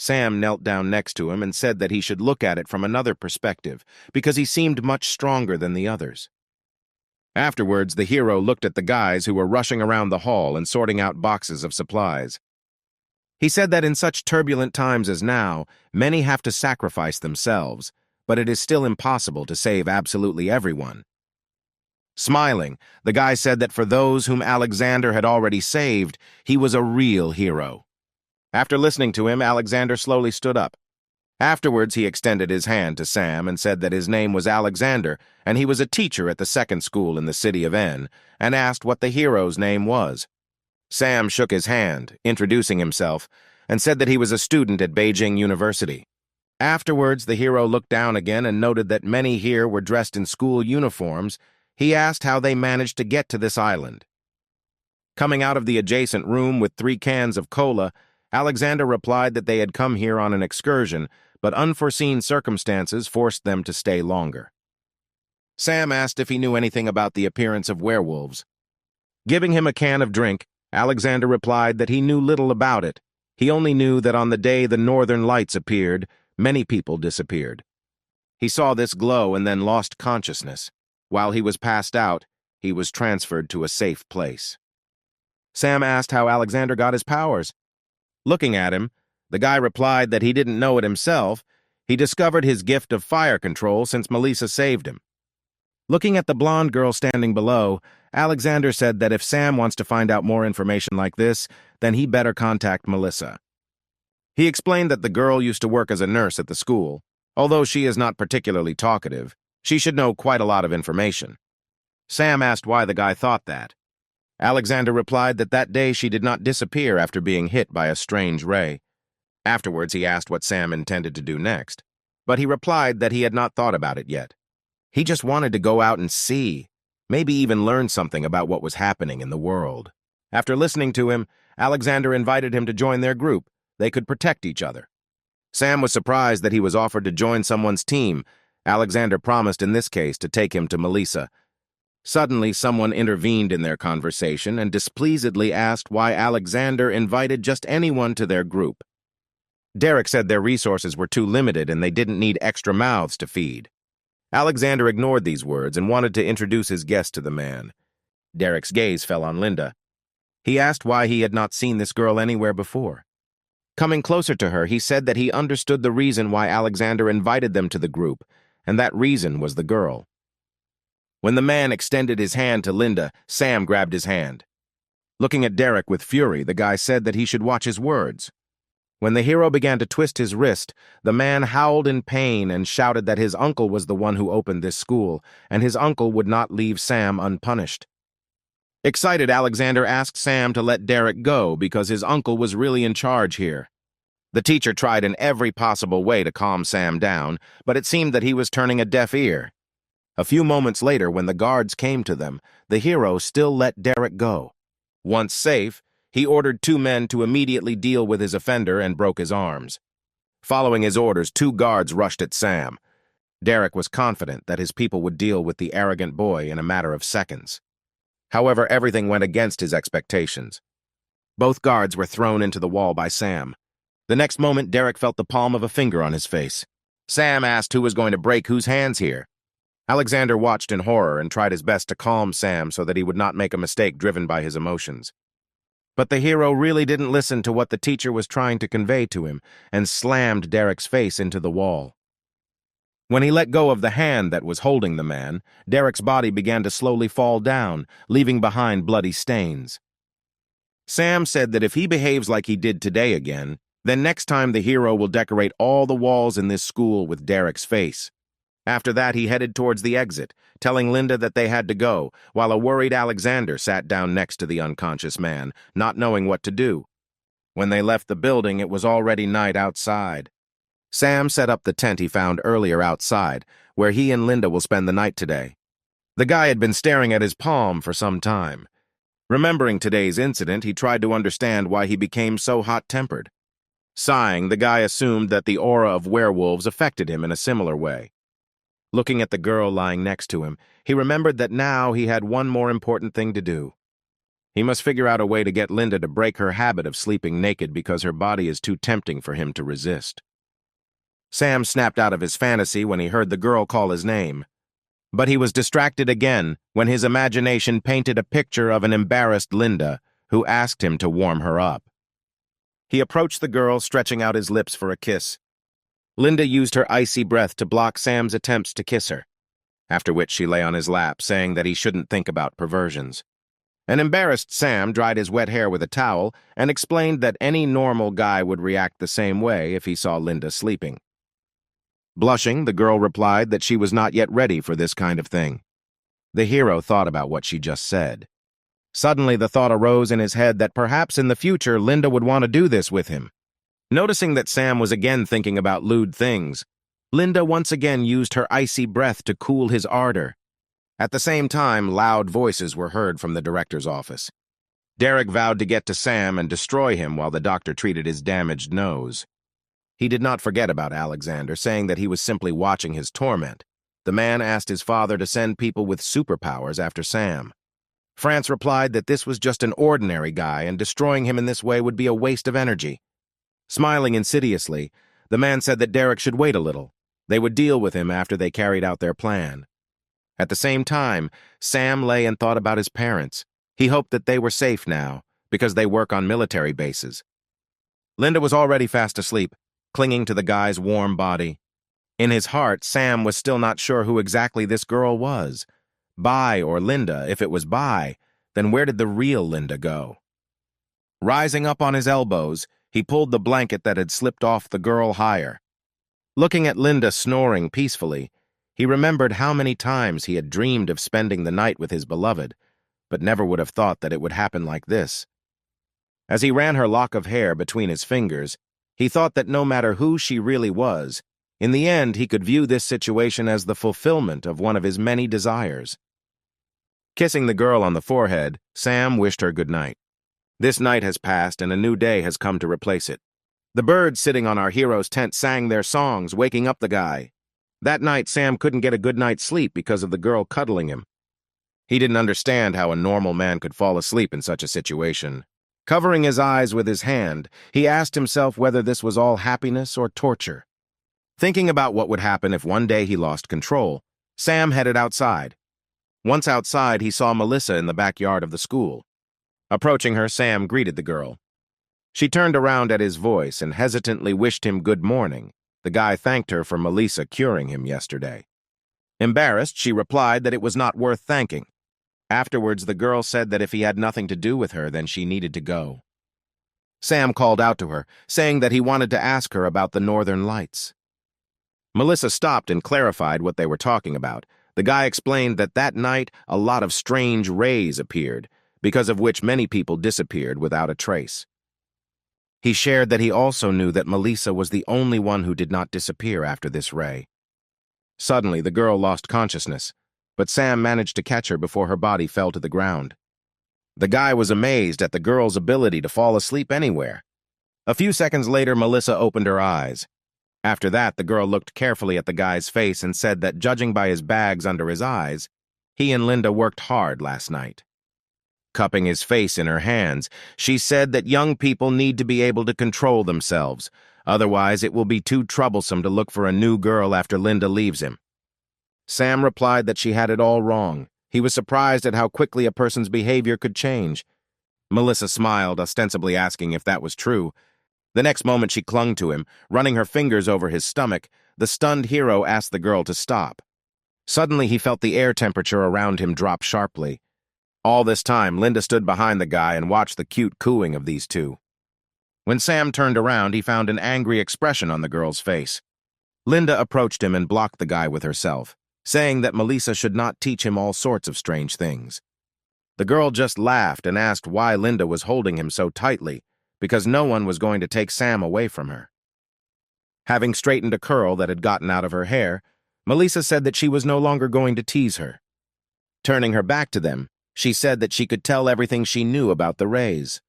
Sam knelt down next to him and said that he should look at it from another perspective, because he seemed much stronger than the others. Afterwards, the hero looked at the guys who were rushing around the hall and sorting out boxes of supplies. He said that in such turbulent times as now, many have to sacrifice themselves, but it is still impossible to save absolutely everyone. Smiling, the guy said that for those whom Alexander had already saved, he was a real hero. After listening to him, Alexander slowly stood up. Afterwards, he extended his hand to Sam and said that his name was Alexander and he was a teacher at the second school in the city of N, and asked what the hero's name was. Sam shook his hand, introducing himself, and said that he was a student at Beijing University. Afterwards, the hero looked down again and noted that many here were dressed in school uniforms. He asked how they managed to get to this island. Coming out of the adjacent room with 3 cans of cola, Alexander replied that they had come here on an excursion, but unforeseen circumstances forced them to stay longer. Sam asked if he knew anything about the appearance of werewolves. Giving him a can of drink, Alexander replied that he knew little about it. He only knew that on the day the northern lights appeared, many people disappeared. He saw this glow and then lost consciousness. While he was passed out, he was transferred to a safe place. Sam asked how Alexander got his powers. Looking at him, the guy replied that he didn't know it himself. He discovered his gift of fire control since Melissa saved him. Looking at the blonde girl standing below, Alexander said that if Sam wants to find out more information like this, then he better contact Melissa. He explained that the girl used to work as a nurse at the school. Although she is not particularly talkative, she should know quite a lot of information. Sam asked why the guy thought that. Alexander replied that that day she did not disappear after being hit by a strange ray. Afterwards, he asked what Sam intended to do next, but he replied that he had not thought about it yet. He just wanted to go out and see, maybe even learn something about what was happening in the world. After listening to him, Alexander invited him to join their group. They could protect each other. Sam was surprised that he was offered to join someone's team. Alexander promised in this case to take him to Melissa. Suddenly, someone intervened in their conversation and displeasedly asked why Alexander invited just anyone to their group. Derek said their resources were too limited and they didn't need extra mouths to feed. Alexander ignored these words and wanted to introduce his guest to the man. Derek's gaze fell on Linda. He asked why he had not seen this girl anywhere before. Coming closer to her, he said that he understood the reason why Alexander invited them to the group, and that reason was the girl. When the man extended his hand to Linda, Sam grabbed his hand. Looking at Derek with fury, the guy said that he should watch his words. When the hero began to twist his wrist, the man howled in pain and shouted that his uncle was the one who opened this school, and his uncle would not leave Sam unpunished. Excited, Alexander asked Sam to let Derek go because his uncle was really in charge here. The teacher tried in every possible way to calm Sam down, but it seemed that he was turning a deaf ear. A few moments later, when the guards came to them, the hero still let Derek go. Once safe, he ordered 2 men to immediately deal with his offender and broke his arms. Following his orders, 2 guards rushed at Sam. Derek was confident that his people would deal with the arrogant boy in a matter of seconds. However, everything went against his expectations. Both guards were thrown into the wall by Sam. The next moment, Derek felt the palm of a finger on his face. Sam asked who was going to break whose hands here. Alexander watched in horror and tried his best to calm Sam so that he would not make a mistake driven by his emotions. But the hero really didn't listen to what the teacher was trying to convey to him and slammed Derek's face into the wall. When he let go of the hand that was holding the man, Derek's body began to slowly fall down, leaving behind bloody stains. Sam said that if he behaves like he did today again, then next time the hero will decorate all the walls in this school with Derek's face. After that, he headed towards the exit, telling Linda that they had to go, while a worried Alexander sat down next to the unconscious man, not knowing what to do. When they left the building, it was already night outside. Sam set up the tent he found earlier outside, where he and Linda will spend the night today. The guy had been staring at his palm for some time. Remembering today's incident, he tried to understand why he became so hot-tempered. Sighing, the guy assumed that the aura of werewolves affected him in a similar way. Looking at the girl lying next to him, he remembered that now he had one more important thing to do. He must figure out a way to get Linda to break her habit of sleeping naked because her body is too tempting for him to resist. Sam snapped out of his fantasy when he heard the girl call his name. But he was distracted again when his imagination painted a picture of an embarrassed Linda who asked him to warm her up. He approached the girl, stretching out his lips for a kiss. Linda used her icy breath to block Sam's attempts to kiss her, after which she lay on his lap, saying that he shouldn't think about perversions. An embarrassed Sam dried his wet hair with a towel and explained that any normal guy would react the same way if he saw Linda sleeping. Blushing, the girl replied that she was not yet ready for this kind of thing. The hero thought about what she just said. Suddenly, the thought arose in his head that perhaps in the future Linda would want to do this with him. Noticing that Sam was again thinking about lewd things, Linda once again used her icy breath to cool his ardor. At the same time, loud voices were heard from the director's office. Derek vowed to get to Sam and destroy him while the doctor treated his damaged nose. He did not forget about Alexander, saying that he was simply watching his torment. The man asked his father to send people with superpowers after Sam. France replied that this was just an ordinary guy and destroying him in this way would be a waste of energy. Smiling insidiously, the man said that Derek should wait a little. They would deal with him after they carried out their plan. At the same time, Sam lay and thought about his parents. He hoped that they were safe now, because they work on military bases. Linda was already fast asleep, clinging to the guy's warm body. In his heart, Sam was still not sure who exactly this girl was. Bai or Linda. If it was Bai, then where did the real Linda go? Rising up on his elbows, He pulled the blanket that had slipped off the girl higher. Looking at Linda snoring peacefully, he remembered how many times he had dreamed of spending the night with his beloved, but never would have thought that it would happen like this. As he ran her lock of hair between his fingers, he thought that no matter who she really was, in the end he could view this situation as the fulfillment of one of his many desires. Kissing the girl on the forehead, Sam wished her good night. This night has passed and a new day has come to replace it. The birds sitting on our hero's tent sang their songs, waking up the guy. That night, Sam couldn't get a good night's sleep because of the girl cuddling him. He didn't understand how a normal man could fall asleep in such a situation. Covering his eyes with his hand, he asked himself whether this was all happiness or torture. Thinking about what would happen if one day he lost control, Sam headed outside. Once outside, he saw Melissa in the backyard of the school. Approaching her, Sam greeted the girl. She turned around at his voice and hesitantly wished him good morning. The guy thanked her for Melissa curing him yesterday. Embarrassed, she replied that it was not worth thanking. Afterwards, the girl said that if he had nothing to do with her, then she needed to go. Sam called out to her, saying that he wanted to ask her about the Northern Lights. Melissa stopped and clarified what they were talking about. The guy explained that that night a lot of strange rays appeared, because of which many people disappeared without a trace. He shared that he also knew that Melissa was the only one who did not disappear after this ray. Suddenly, the girl lost consciousness, but Sam managed to catch her before her body fell to the ground. The guy was amazed at the girl's ability to fall asleep anywhere. A few seconds later, Melissa opened her eyes. After that, the girl looked carefully at the guy's face and said that judging by his bags under his eyes, he and Linda worked hard last night. Cupping his face in her hands, she said that young people need to be able to control themselves. Otherwise, it will be too troublesome to look for a new girl after Linda leaves him. Sam replied that she had it all wrong. He was surprised at how quickly a person's behavior could change. Melissa smiled, ostensibly asking if that was true. The next moment she clung to him, running her fingers over his stomach. The stunned hero asked the girl to stop. Suddenly, he felt the air temperature around him drop sharply. All this time, Linda stood behind the guy and watched the cute cooing of these two. When Sam turned around, he found an angry expression on the girl's face. Linda approached him and blocked the guy with herself, saying that Melissa should not teach him all sorts of strange things. The girl just laughed and asked why Linda was holding him so tightly, because no one was going to take Sam away from her. Having straightened a curl that had gotten out of her hair, Melissa said that she was no longer going to tease her. Turning her back to them, she said that she could tell everything she knew about the rays.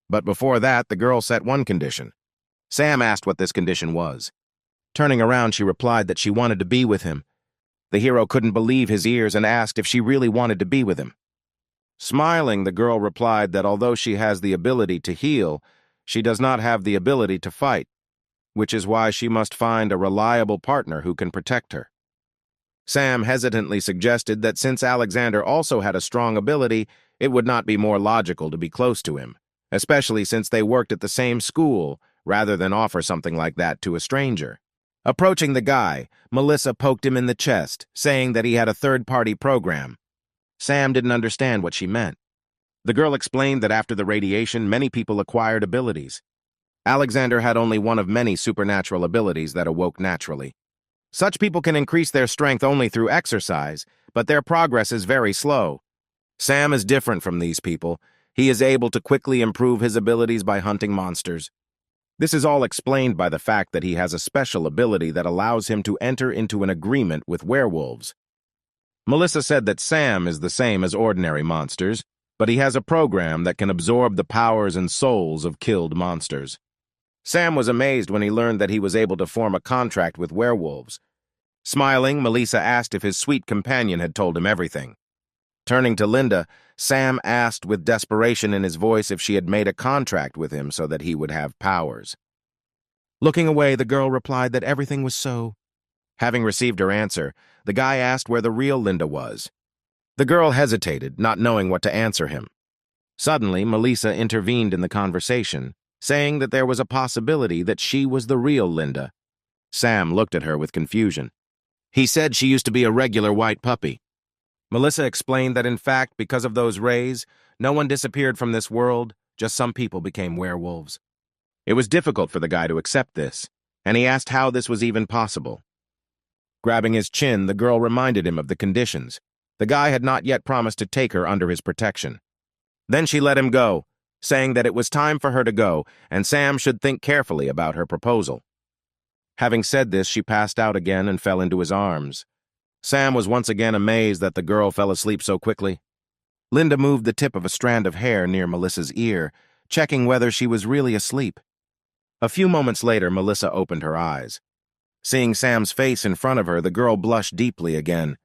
But before that, the girl set one condition. Sam asked what this condition was. Turning around, she replied that she wanted to be with him. The hero couldn't believe his ears and asked if she really wanted to be with him. Smiling, the girl replied that although she has the ability to heal, she does not have the ability to fight, which is why she must find a reliable partner who can protect her. Sam hesitantly suggested that since Alexander also had a strong ability, it would not be more logical to be close to him, especially since they worked at the same school, rather than offer something like that to a stranger. Approaching the guy, Melissa poked him in the chest, saying that he had a third-party program. Sam didn't understand what she meant. The girl explained that after the radiation, many people acquired abilities. Alexander had only one of many supernatural abilities that awoke naturally. Such people can increase their strength only through exercise, but their progress is very slow. Sam is different from these people. He is able to quickly improve his abilities by hunting monsters. This is all explained by the fact that he has a special ability that allows him to enter into an agreement with werewolves. Melissa said that Sam is the same as ordinary monsters, but he has a program that can absorb the powers and souls of killed monsters. Sam was amazed when he learned that he was able to form a contract with werewolves. Smiling, Melissa asked if his sweet companion had told him everything. Turning to Linda, Sam asked with desperation in his voice if she had made a contract with him so that he would have powers. Looking away, the girl replied that everything was so. Having received her answer, the guy asked where the real Linda was. The girl hesitated, not knowing what to answer him. Suddenly, Melissa intervened in the conversation, saying that there was a possibility that she was the real Linda. Sam looked at her with confusion. He said she used to be a regular white puppy. Melissa explained that in fact, because of those rays, no one disappeared from this world, just some people became werewolves. It was difficult for the guy to accept this, and he asked how this was even possible. Grabbing his chin, the girl reminded him of the conditions. The guy had not yet promised to take her under his protection. Then she let him go, saying that it was time for her to go, and Sam should think carefully about her proposal. Having said this, she passed out again and fell into his arms. Sam was once again amazed that the girl fell asleep so quickly. Linda moved the tip of a strand of hair near Melissa's ear, checking whether she was really asleep. A few moments later, Melissa opened her eyes. Seeing Sam's face in front of her, the girl blushed deeply again.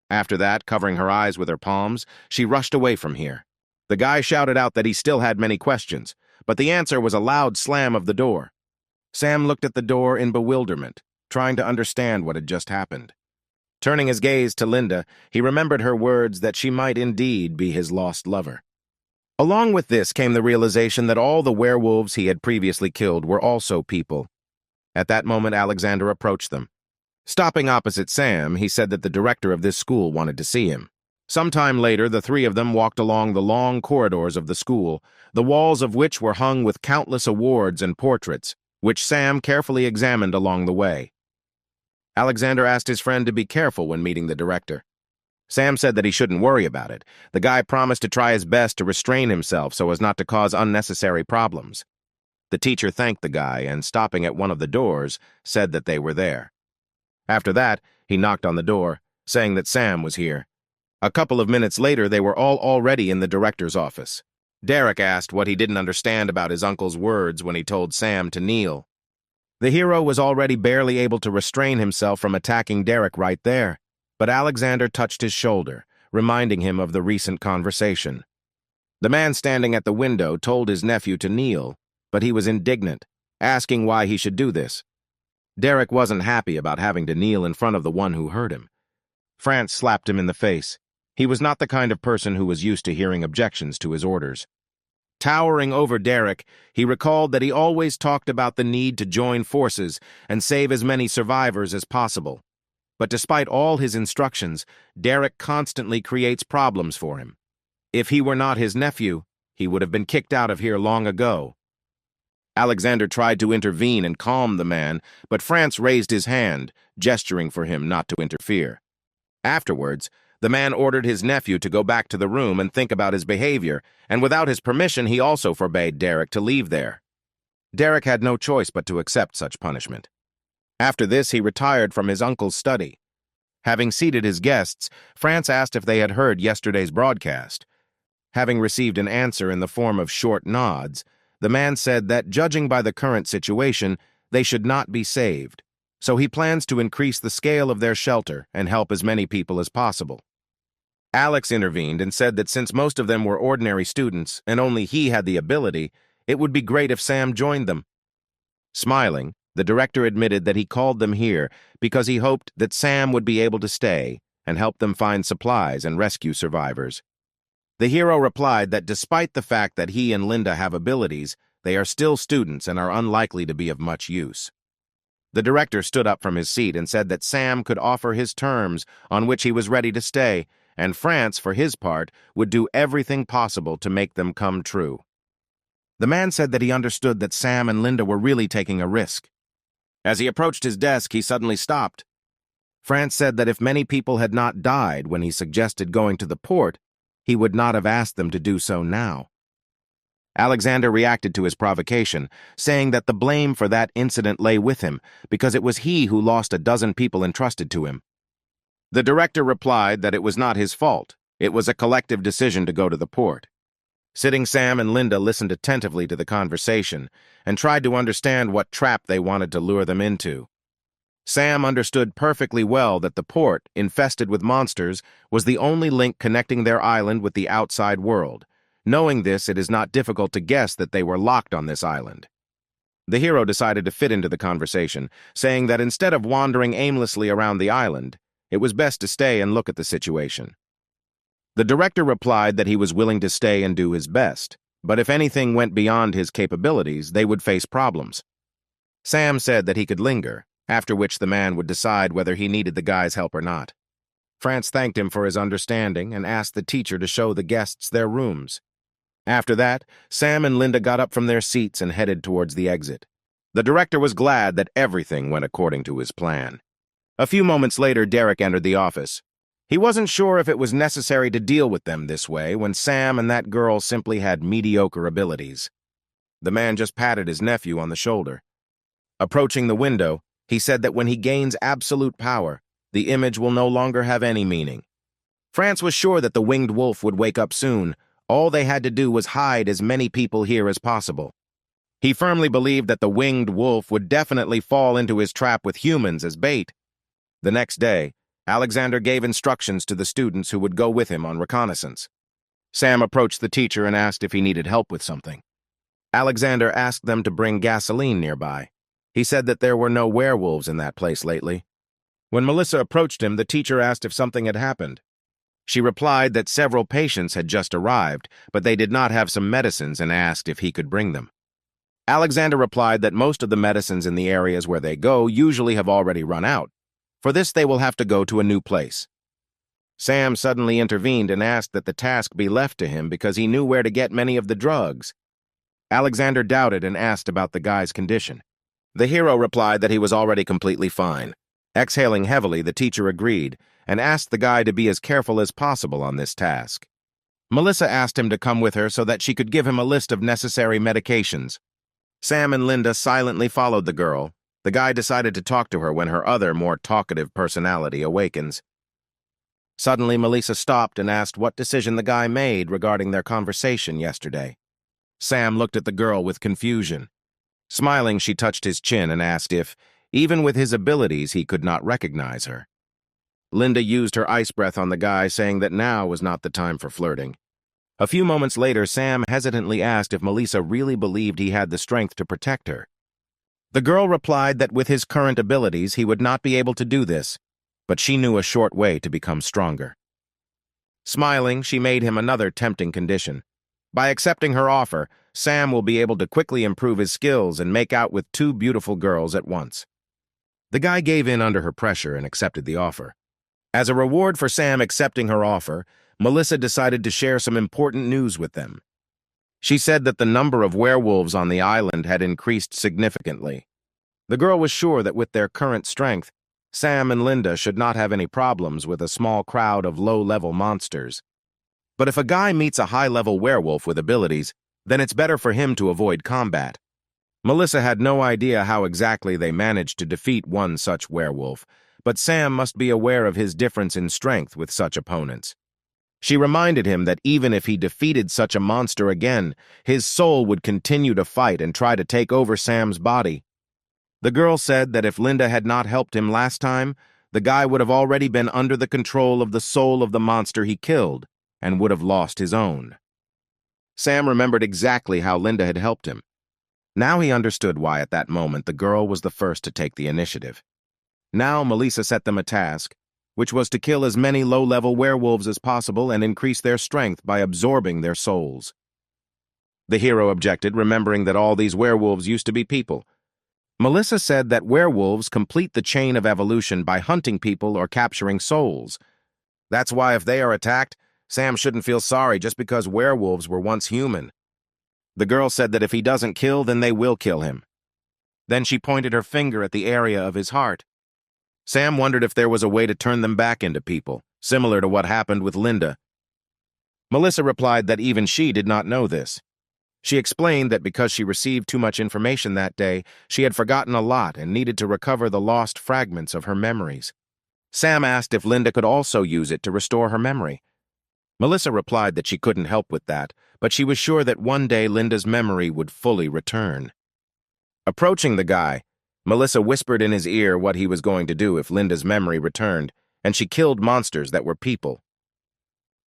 After that, covering her eyes with her palms, she rushed away from here. The guy shouted out that he still had many questions, but the answer was a loud slam of the door. Sam looked at the door in bewilderment, trying to understand what had just happened. Turning his gaze to Linda, he remembered her words that she might indeed be his lost lover. Along with this came the realization that all the werewolves he had previously killed were also people. At that moment, Alexander approached them. Stopping opposite Sam, he said that the director of this school wanted to see him. Sometime later, the three of them walked along the long corridors of the school, the walls of which were hung with countless awards and portraits, which Sam carefully examined along the way. Alexander asked his friend to be careful when meeting the director. Sam said that he shouldn't worry about it. The guy promised to try his best to restrain himself so as not to cause unnecessary problems. The teacher thanked the guy and, stopping at one of the doors, said that they were there. After that, he knocked on the door, saying that Sam was here. A couple of minutes later, they were all already in the director's office. Derek asked what he didn't understand about his uncle's words when he told Sam to kneel. The hero was already barely able to restrain himself from attacking Derek right there, but Alexander touched his shoulder, reminding him of the recent conversation. The man standing at the window told his nephew to kneel, but he was indignant, asking why he should do this. Derek wasn't happy about having to kneel in front of the one who hurt him. France slapped him in the face. He was not the kind of person who was used to hearing objections to his orders. Towering over Derek, he recalled that he always talked about the need to join forces and save as many survivors as possible. But despite all his instructions, Derek constantly creates problems for him. If he were not his nephew, he would have been kicked out of here long ago. Alexander tried to intervene and calm the man, but France raised his hand, gesturing for him not to interfere. Afterwards, the man ordered his nephew to go back to the room and think about his behavior, and without his permission, he also forbade Derek to leave there. Derek had no choice but to accept such punishment. After this, he retired from his uncle's study. Having seated his guests, France asked if they had heard yesterday's broadcast. Having received an answer in the form of short nods, the man said that, judging by the current situation, they should not be saved, so he plans to increase the scale of their shelter and help as many people as possible. Alex intervened and said that since most of them were ordinary students and only he had the ability, it would be great if Sam joined them. Smiling, the director admitted that he called them here because he hoped that Sam would be able to stay and help them find supplies and rescue survivors. The hero replied that despite the fact that he and Linda have abilities, they are still students and are unlikely to be of much use. The director stood up from his seat and said that Sam could offer his terms on which he was ready to stay, and France, for his part, would do everything possible to make them come true. The man said that he understood that Sam and Linda were really taking a risk. As he approached his desk, he suddenly stopped. France said that if many people had not died when he suggested going to the port, he would not have asked them to do so now. Alexander reacted to his provocation, saying that the blame for that incident lay with him because it was he who lost a dozen people entrusted to him. The director replied that it was not his fault. It was a collective decision to go to the port. Sitting Sam and Linda listened attentively to the conversation and tried to understand what trap they wanted to lure them into. Sam understood perfectly well that the port, infested with monsters, was the only link connecting their island with the outside world. Knowing this, it is not difficult to guess that they were locked on this island. The hero decided to fit into the conversation, saying that instead of wandering aimlessly around the island, it was best to stay and look at the situation. The director replied that he was willing to stay and do his best, but if anything went beyond his capabilities, they would face problems. Sam said that he could linger, after which the man would decide whether he needed the guy's help or not. France thanked him for his understanding and asked the teacher to show the guests their rooms. After that, Sam and Linda got up from their seats and headed towards the exit. The director was glad that everything went according to his plan. A few moments later, Derek entered the office. He wasn't sure if it was necessary to deal with them this way when Sam and that girl simply had mediocre abilities. The man just patted his nephew on the shoulder. Approaching the window, he said that when he gains absolute power, the image will no longer have any meaning. France was sure that the winged wolf would wake up soon. All they had to do was hide as many people here as possible. He firmly believed that the winged wolf would definitely fall into his trap with humans as bait. The next day, Alexander gave instructions to the students who would go with him on reconnaissance. Sam approached the teacher and asked if he needed help with something. Alexander asked them to bring gasoline nearby. He said that there were no werewolves in that place lately. When Melissa approached him, the teacher asked if something had happened. She replied that several patients had just arrived, but they did not have some medicines and asked if he could bring them. Alexander replied that most of the medicines in the areas where they go usually have already run out. For this, they will have to go to a new place. Sam suddenly intervened and asked that the task be left to him because he knew where to get many of the drugs. Alexander doubted and asked about the guy's condition. The hero replied that he was already completely fine. Exhaling heavily, the teacher agreed and asked the guy to be as careful as possible on this task. Melissa asked him to come with her so that she could give him a list of necessary medications. Sam and Linda silently followed the girl. The guy decided to talk to her when her other, more talkative personality awakens. Suddenly, Melissa stopped and asked what decision the guy made regarding their conversation yesterday. Sam looked at the girl with confusion. Smiling, she touched his chin and asked if, even with his abilities, he could not recognize her. Linda used her ice breath on the guy, saying that now was not the time for flirting. A few moments later, Sam hesitantly asked if Melissa really believed he had the strength to protect her. The girl replied that with his current abilities, he would not be able to do this, but she knew a short way to become stronger. Smiling, she made him another tempting condition. By accepting her offer, Sam will be able to quickly improve his skills and make out with two beautiful girls at once. The guy gave in under her pressure and accepted the offer. As a reward for Sam accepting her offer, Melissa decided to share some important news with them. She said that the number of werewolves on the island had increased significantly. The girl was sure that with their current strength, Sam and Linda should not have any problems with a small crowd of low-level monsters. But if a guy meets a high-level werewolf with abilities, then it's better for him to avoid combat. Melissa had no idea how exactly they managed to defeat one such werewolf, but Sam must be aware of his difference in strength with such opponents. She reminded him that even if he defeated such a monster again, his soul would continue to fight and try to take over Sam's body. The girl said that if Linda had not helped him last time, the guy would have already been under the control of the soul of the monster he killed and would have lost his own. Sam remembered exactly how Linda had helped him. Now he understood why at that moment the girl was the first to take the initiative. Now Melissa set them a task, which was to kill as many low-level werewolves as possible and increase their strength by absorbing their souls. The hero objected, remembering that all these werewolves used to be people. Melissa said that werewolves complete the chain of evolution by hunting people or capturing souls. That's why if they are attacked, Sam shouldn't feel sorry just because werewolves were once human. The girl said that if he doesn't kill, then they will kill him. Then she pointed her finger at the area of his heart. Sam wondered if there was a way to turn them back into people, similar to what happened with Linda. Melissa replied that even she did not know this. She explained that because she received too much information that day, she had forgotten a lot and needed to recover the lost fragments of her memories. Sam asked if Linda could also use it to restore her memory. Melissa replied that she couldn't help with that, but she was sure that one day Linda's memory would fully return. Approaching the guy, Melissa whispered in his ear what he was going to do if Linda's memory returned, and she killed monsters that were people.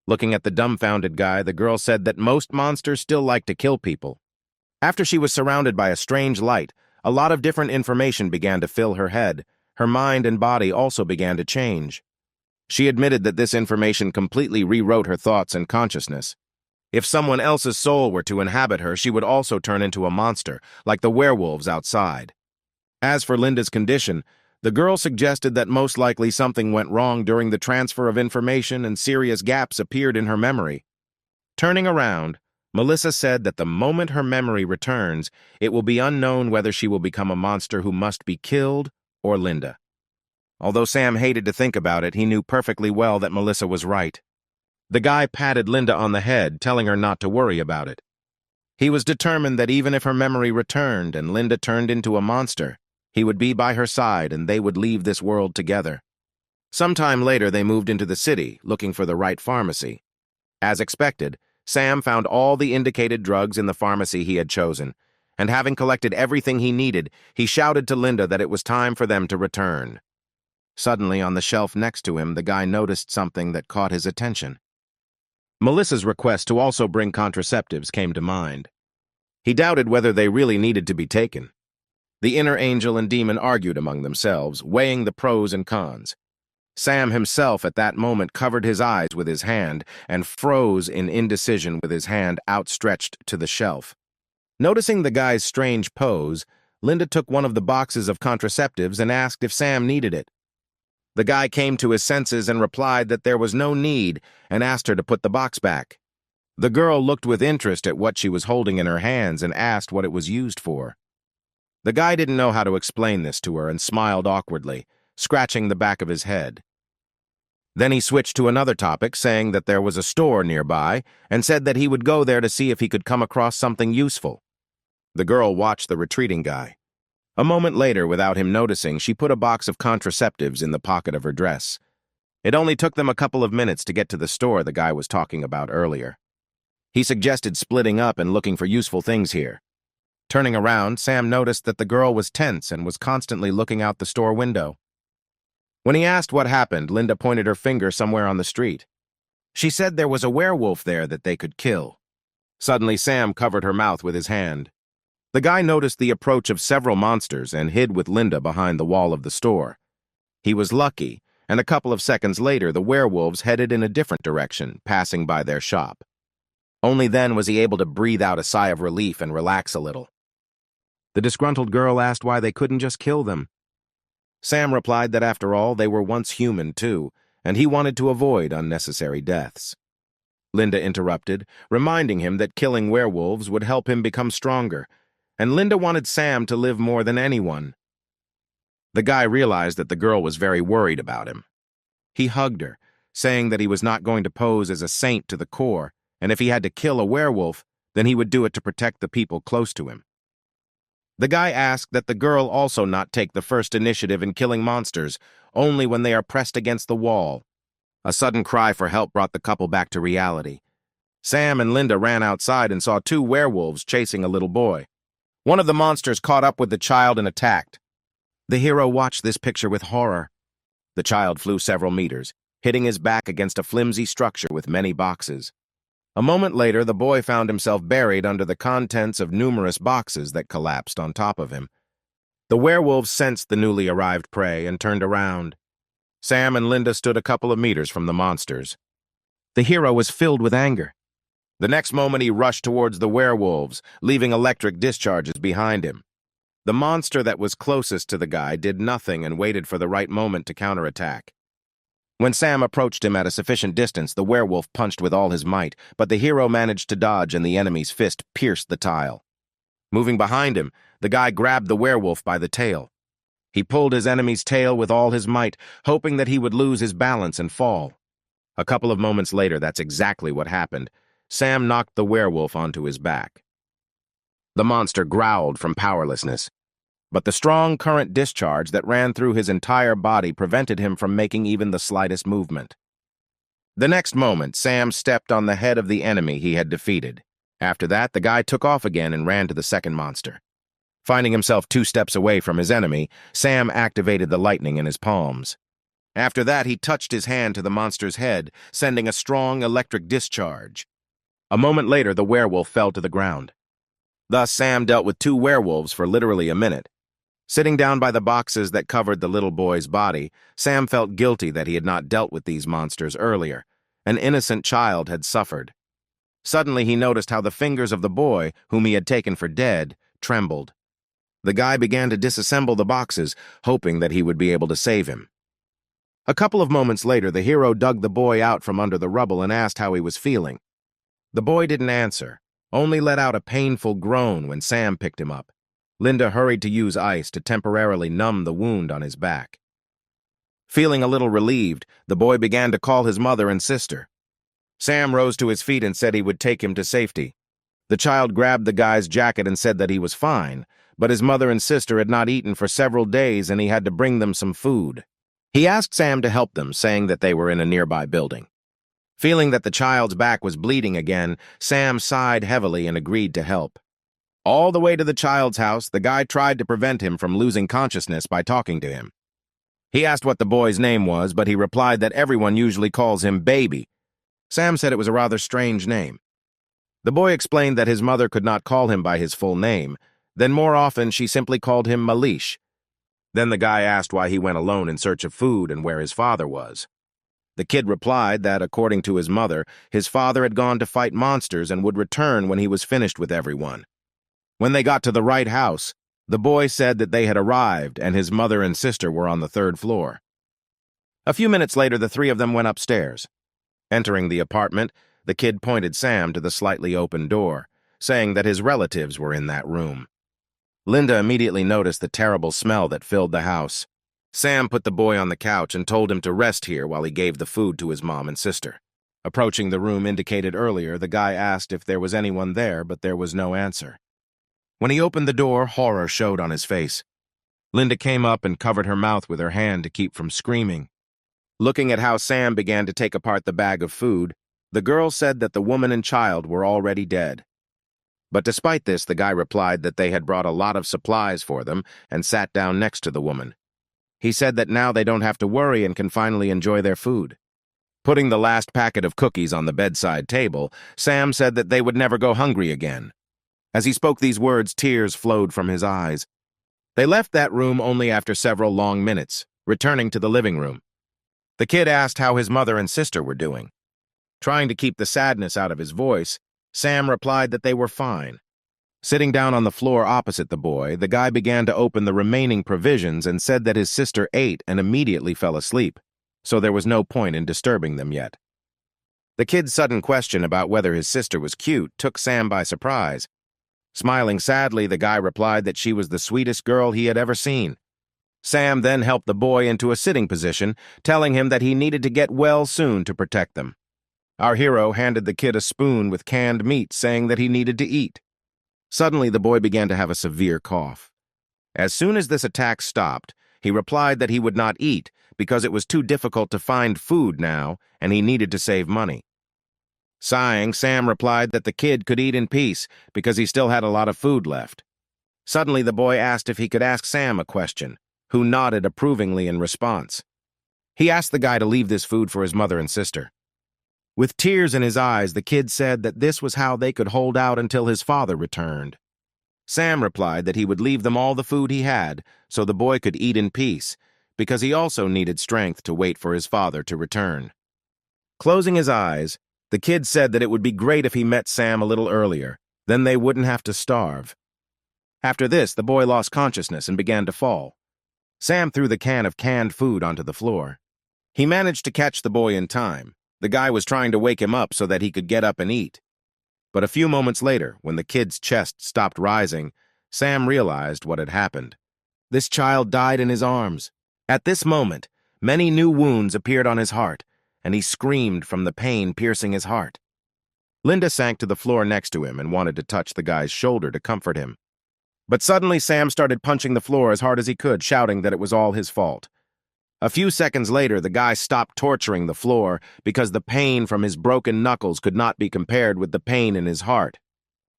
Looking at the dumbfounded guy, the girl said that most monsters still like to kill people. After she was surrounded by a strange light, a lot of different information began to fill her head. Her mind and body also began to change. She admitted that this information completely rewrote her thoughts and consciousness. If someone else's soul were to inhabit her, she would also turn into a monster, like the werewolves outside. As for Linda's condition, the girl suggested that most likely something went wrong during the transfer of information and serious gaps appeared in her memory. Turning around, Melissa said that the moment her memory returns, it will be unknown whether she will become a monster who must be killed or Linda. Although Sam hated to think about it, he knew perfectly well that Melissa was right. The guy patted Linda on the head, telling her not to worry about it. He was determined that even if her memory returned and Linda turned into a monster, he would be by her side and they would leave this world together. Sometime later, they moved into the city, looking for the right pharmacy. As expected, Sam found all the indicated drugs in the pharmacy he had chosen, and having collected everything he needed, he shouted to Linda that it was time for them to return. Suddenly, on the shelf next to him, the guy noticed something that caught his attention. Melissa's request to also bring contraceptives came to mind. He doubted whether they really needed to be taken. The inner angel and demon argued among themselves, weighing the pros and cons. Sam himself at that moment covered his eyes with his hand and froze in indecision with his hand outstretched to the shelf. Noticing the guy's strange pose, Linda took one of the boxes of contraceptives and asked if Sam needed it. The guy came to his senses and replied that there was no need and asked her to put the box back. The girl looked with interest at what she was holding in her hands and asked what it was used for. The guy didn't know how to explain this to her and smiled awkwardly, scratching the back of his head. Then he switched to another topic, saying that there was a store nearby and said that he would go there to see if he could come across something useful. The girl watched the retreating guy. A moment later, without him noticing, she put a box of contraceptives in the pocket of her dress. It only took them a couple of minutes to get to the store the guy was talking about earlier. He suggested splitting up and looking for useful things here. Turning around, Sam noticed that the girl was tense and was constantly looking out the store window. When he asked what happened, Linda pointed her finger somewhere on the street. She said there was a werewolf there that they could kill. Suddenly, Sam covered her mouth with his hand. The guy noticed the approach of several monsters and hid with Linda behind the wall of the store. He was lucky, and a couple of seconds later, the werewolves headed in a different direction, passing by their shop. Only then was he able to breathe out a sigh of relief and relax a little. The disgruntled girl asked why they couldn't just kill them. Sam replied that after all, they were once human too, and he wanted to avoid unnecessary deaths. Linda interrupted, reminding him that killing werewolves would help him become stronger, and Linda wanted Sam to live more than anyone. The guy realized that the girl was very worried about him. He hugged her, saying that he was not going to pose as a saint to the core, and if he had to kill a werewolf, then he would do it to protect the people close to him. The guy asked that the girl also not take the first initiative in killing monsters, only when they are pressed against the wall. A sudden cry for help brought the couple back to reality. Sam and Linda ran outside and saw two werewolves chasing a little boy. One of the monsters caught up with the child and attacked. The hero watched this picture with horror. The child flew several meters, hitting his back against a flimsy structure with many boxes. A moment later, the boy found himself buried under the contents of numerous boxes that collapsed on top of him. The werewolves sensed the newly arrived prey and turned around. Sam and Linda stood a couple of meters from the monsters. The hero was filled with anger. The next moment, he rushed towards the werewolves, leaving electric discharges behind him. The monster that was closest to the guy did nothing and waited for the right moment to counterattack. When Sam approached him at a sufficient distance, the werewolf punched with all his might, but the hero managed to dodge and the enemy's fist pierced the tile. Moving behind him, the guy grabbed the werewolf by the tail. He pulled his enemy's tail with all his might, hoping that he would lose his balance and fall. A couple of moments later, that's exactly what happened. Sam knocked the werewolf onto his back. The monster growled from powerlessness, but the strong current discharge that ran through his entire body prevented him from making even the slightest movement. The next moment, Sam stepped on the head of the enemy he had defeated. After that, the guy took off again and ran to the second monster. Finding himself 2 steps away from his enemy, Sam activated the lightning in his palms. After that, he touched his hand to the monster's head, sending a strong electric discharge. A moment later, the werewolf fell to the ground. Thus, Sam dealt with 2 werewolves for literally a minute. Sitting down by the boxes that covered the little boy's body, Sam felt guilty that he had not dealt with these monsters earlier. An innocent child had suffered. Suddenly, he noticed how the fingers of the boy, whom he had taken for dead, trembled. The guy began to disassemble the boxes, hoping that he would be able to save him. A couple of moments later, the hero dug the boy out from under the rubble and asked how he was feeling. The boy didn't answer, only let out a painful groan when Sam picked him up. Linda hurried to use ice to temporarily numb the wound on his back. Feeling a little relieved, the boy began to call his mother and sister. Sam rose to his feet and said he would take him to safety. The child grabbed the guy's jacket and said that he was fine, but his mother and sister had not eaten for several days and he had to bring them some food. He asked Sam to help them, saying that they were in a nearby building. Feeling that the child's back was bleeding again, Sam sighed heavily and agreed to help. All the way to the child's house, the guy tried to prevent him from losing consciousness by talking to him. He asked what the boy's name was, but he replied that everyone usually calls him Baby. Sam said it was a rather strange name. The boy explained that his mother could not call him by his full name, then more often she simply called him Malish. Then the guy asked why he went alone in search of food and where his father was. The kid replied that, according to his mother, his father had gone to fight monsters and would return when he was finished with everyone. When they got to the right house, the boy said that they had arrived and his mother and sister were on the third floor. A few minutes later, the three of them went upstairs. Entering the apartment, the kid pointed Sam to the slightly open door, saying that his relatives were in that room. Linda immediately noticed the terrible smell that filled the house. Sam put the boy on the couch and told him to rest here while he gave the food to his mom and sister. Approaching the room indicated earlier, the guy asked if there was anyone there, but there was no answer. When he opened the door, horror showed on his face. Linda came up and covered her mouth with her hand to keep from screaming. Looking at how Sam began to take apart the bag of food, the girl said that the woman and child were already dead. But despite this, the guy replied that they had brought a lot of supplies for them and sat down next to the woman. He said that now they don't have to worry and can finally enjoy their food. Putting the last packet of cookies on the bedside table, Sam said that they would never go hungry again. As he spoke these words, tears flowed from his eyes. They left that room only after several long minutes, returning to the living room. The kid asked how his mother and sister were doing. Trying to keep the sadness out of his voice, Sam replied that they were fine. Sitting down on the floor opposite the boy, the guy began to open the remaining provisions and said that his sister ate and immediately fell asleep, so there was no point in disturbing them yet. The kid's sudden question about whether his sister was cute took Sam by surprise. Smiling sadly, the guy replied that she was the sweetest girl he had ever seen. Sam then helped the boy into a sitting position, telling him that he needed to get well soon to protect them. Our hero handed the kid a spoon with canned meat, saying that he needed to eat. Suddenly, the boy began to have a severe cough. As soon as this attack stopped, he replied that he would not eat because it was too difficult to find food now and he needed to save money. Sighing, Sam replied that the kid could eat in peace because he still had a lot of food left. Suddenly, the boy asked if he could ask Sam a question, who nodded approvingly in response. He asked the guy to leave this food for his mother and sister. With tears in his eyes, the kid said that this was how they could hold out until his father returned. Sam replied that he would leave them all the food he had so the boy could eat in peace, because he also needed strength to wait for his father to return. Closing his eyes, the kid said that it would be great if he met Sam a little earlier, then they wouldn't have to starve. After this, the boy lost consciousness and began to fall. Sam threw the can of canned food onto the floor. He managed to catch the boy in time. The guy was trying to wake him up so that he could get up and eat. But a few moments later, when the kid's chest stopped rising, Sam realized what had happened. This child died in his arms. At this moment, many new wounds appeared on his heart, and he screamed from the pain piercing his heart. Linda sank to the floor next to him and wanted to touch the guy's shoulder to comfort him. But suddenly Sam started punching the floor as hard as he could, shouting that it was all his fault. A few seconds later, the guy stopped torturing the floor because the pain from his broken knuckles could not be compared with the pain in his heart.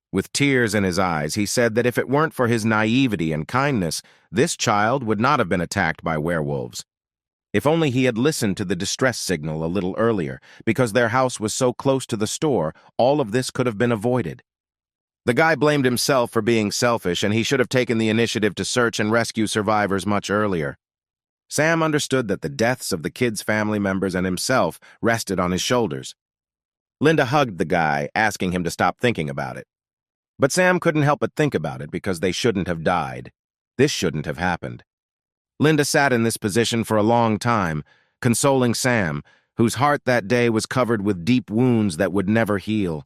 With tears in his eyes, he said that if it weren't for his naivety and kindness, this child would not have been attacked by werewolves. If only he had listened to the distress signal a little earlier, because their house was so close to the store, all of this could have been avoided. The guy blamed himself for being selfish, and he should have taken the initiative to search and rescue survivors much earlier. Sam understood that the deaths of the kid's family members and himself rested on his shoulders. Linda hugged the guy, asking him to stop thinking about it. But Sam couldn't help but think about it because they shouldn't have died. This shouldn't have happened. Linda sat in this position for a long time, consoling Sam, whose heart that day was covered with deep wounds that would never heal.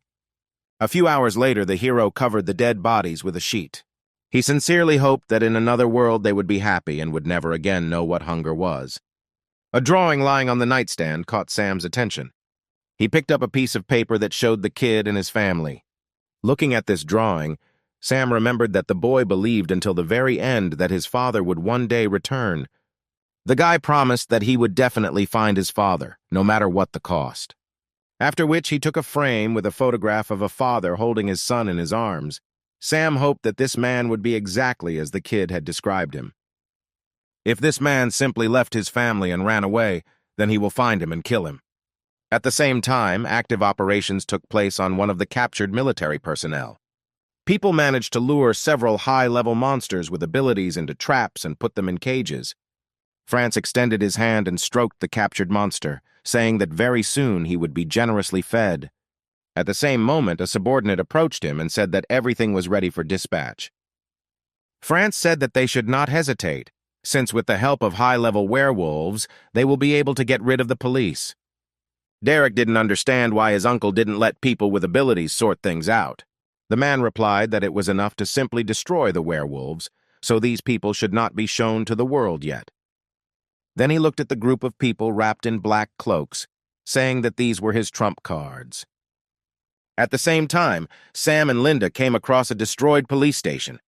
A few hours later, the hero covered the dead bodies with a sheet. He sincerely hoped that in another world they would be happy and would never again know what hunger was. A drawing lying on the nightstand caught Sam's attention. He picked up a piece of paper that showed the kid and his family. Looking at this drawing, Sam remembered that the boy believed until the very end that his father would one day return. The guy promised that he would definitely find his father, no matter what the cost. After which he took a frame with a photograph of a father holding his son in his arms. Sam hoped that this man would be exactly as the kid had described him. If this man simply left his family and ran away, then he will find him and kill him. At the same time, active operations took place on one of the captured military personnel. People managed to lure several high-level monsters with abilities into traps and put them in cages. France extended his hand and stroked the captured monster, saying that very soon he would be generously fed. At the same moment, a subordinate approached him and said that everything was ready for dispatch. France said that they should not hesitate, since with the help of high-level werewolves, they will be able to get rid of the police. Derek didn't understand why his uncle didn't let people with abilities sort things out. The man replied that it was enough to simply destroy the werewolves, so these people should not be shown to the world yet. Then he looked at the group of people wrapped in black cloaks, saying that these were his trump cards. At the same time, Sam and Linda came across a destroyed police station.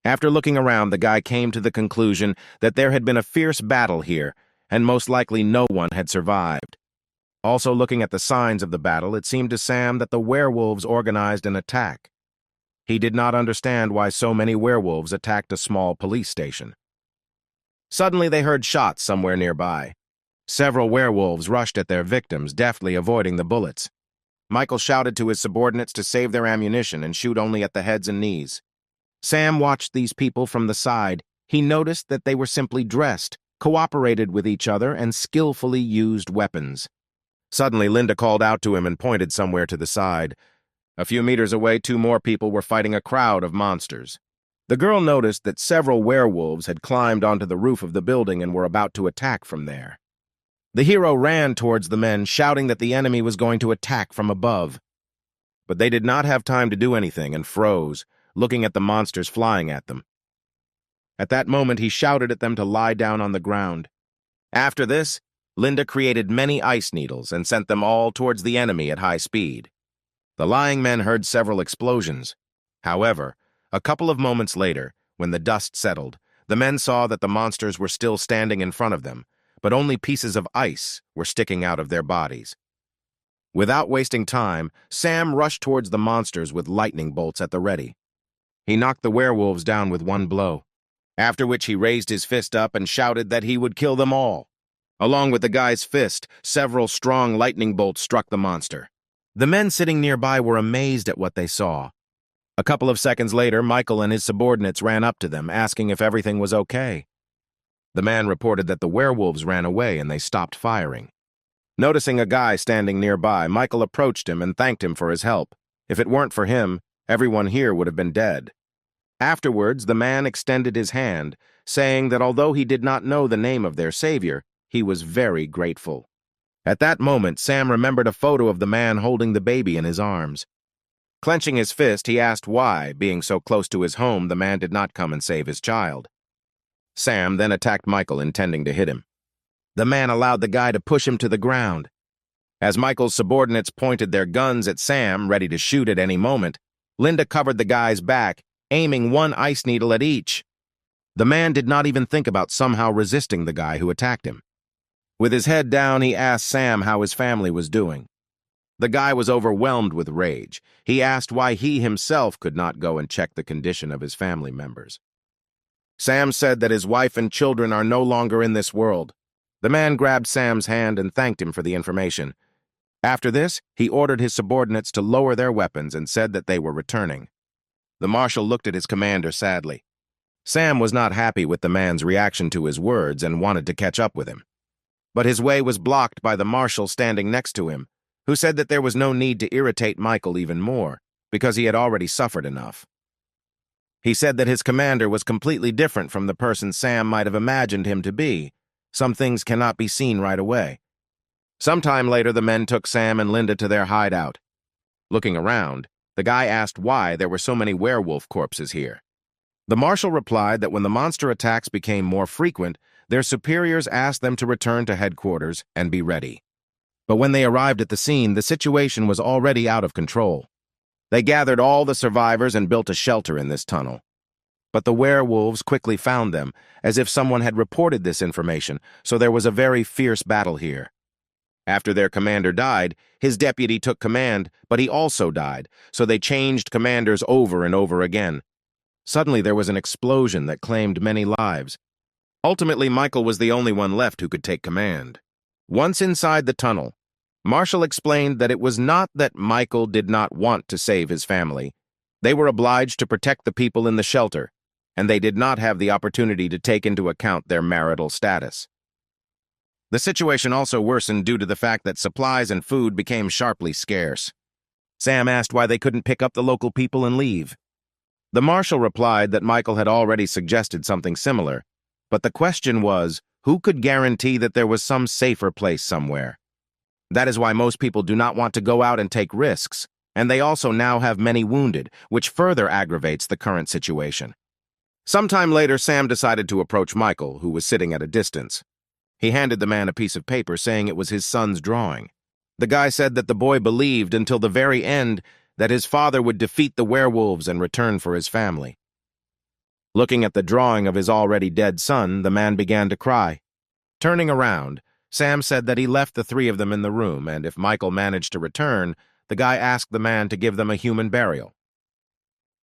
After looking around, the guy came to the conclusion that there had been a fierce battle here, and most likely no one had survived. Also looking at the signs of the battle, it seemed to Sam that the werewolves organized an attack. He did not understand why so many werewolves attacked a small police station. Suddenly they heard shots somewhere nearby. Several werewolves rushed at their victims, deftly avoiding the bullets. Michael shouted to his subordinates to save their ammunition and shoot only at the heads and knees. Sam watched these people from the side. He noticed that they were simply dressed, cooperated with each other, and skillfully used weapons. Suddenly, Linda called out to him and pointed somewhere to the side. A few meters away, two more people were fighting a crowd of monsters. The girl noticed that several werewolves had climbed onto the roof of the building and were about to attack from there. The hero ran towards the men, shouting that the enemy was going to attack from above. But they did not have time to do anything and froze, looking at the monsters flying at them. At that moment, he shouted at them to lie down on the ground. After this, Linda created many ice needles and sent them all towards the enemy at high speed. The lying men heard several explosions. However, a couple of moments later, when the dust settled, the men saw that the monsters were still standing in front of them, but only pieces of ice were sticking out of their bodies. Without wasting time, Sam rushed towards the monsters with lightning bolts at the ready. He knocked the werewolves down with one blow, after which he raised his fist up and shouted that he would kill them all. Along with the guy's fist, several strong lightning bolts struck the monster. The men sitting nearby were amazed at what they saw. A couple of seconds later, Michael and his subordinates ran up to them, asking if everything was okay. The man reported that the werewolves ran away and they stopped firing. Noticing a guy standing nearby, Michael approached him and thanked him for his help. If it weren't for him, everyone here would have been dead. Afterwards, the man extended his hand, saying that although he did not know the name of their savior, he was very grateful. At that moment, Sam remembered a photo of the man holding the baby in his arms. Clenching his fist, he asked why, being so close to his home, the man did not come and save his child. Sam then attacked Michael, intending to hit him. The man allowed the guy to push him to the ground. As Michael's subordinates pointed their guns at Sam, ready to shoot at any moment, Linda covered the guy's back, aiming one ice needle at each. The man did not even think about somehow resisting the guy who attacked him. With his head down, he asked Sam how his family was doing. The guy was overwhelmed with rage. He asked why he himself could not go and check the condition of his family members. Sam said that his wife and children are no longer in this world. The man grabbed Sam's hand and thanked him for the information. After this, he ordered his subordinates to lower their weapons and said that they were returning. The marshal looked at his commander sadly. Sam was not happy with the man's reaction to his words and wanted to catch up with him. But his way was blocked by the marshal standing next to him, who said that there was no need to irritate Michael even more, because he had already suffered enough. He said that his commander was completely different from the person Sam might have imagined him to be. Some things cannot be seen right away. Sometime later, the men took Sam and Linda to their hideout. Looking around, The guy asked why there were so many werewolf corpses here. The marshal replied that when the monster attacks became more frequent, their superiors asked them to return to headquarters and be ready. But when they arrived at the scene, the situation was already out of control. They gathered all the survivors and built a shelter in this tunnel. But the werewolves quickly found them, as if someone had reported this information, so there was a very fierce battle here. After their commander died, his deputy took command, but he also died, so they changed commanders over and over again. Suddenly there was an explosion that claimed many lives. Ultimately, Michael was the only one left who could take command. Once inside the tunnel, Marshall explained that it was not that Michael did not want to save his family. They were obliged to protect the people in the shelter, and they did not have the opportunity to take into account their marital status. The situation also worsened due to the fact that supplies and food became sharply scarce. Sam asked why they couldn't pick up the local people and leave. The marshal replied that Michael had already suggested something similar, but the question was, who could guarantee that there was some safer place somewhere? That is why most people do not want to go out and take risks, and they also now have many wounded, which further aggravates the current situation. Sometime later, Sam decided to approach Michael, who was sitting at a distance. He handed the man a piece of paper saying it was his son's drawing. The guy said that the boy believed until the very end that his father would defeat the werewolves and return for his family. Looking at the drawing of his already dead son, the man began to cry. Turning around, Sam said that he left the three of them in the room, and if Michael managed to return, the guy asked the man to give them a human burial.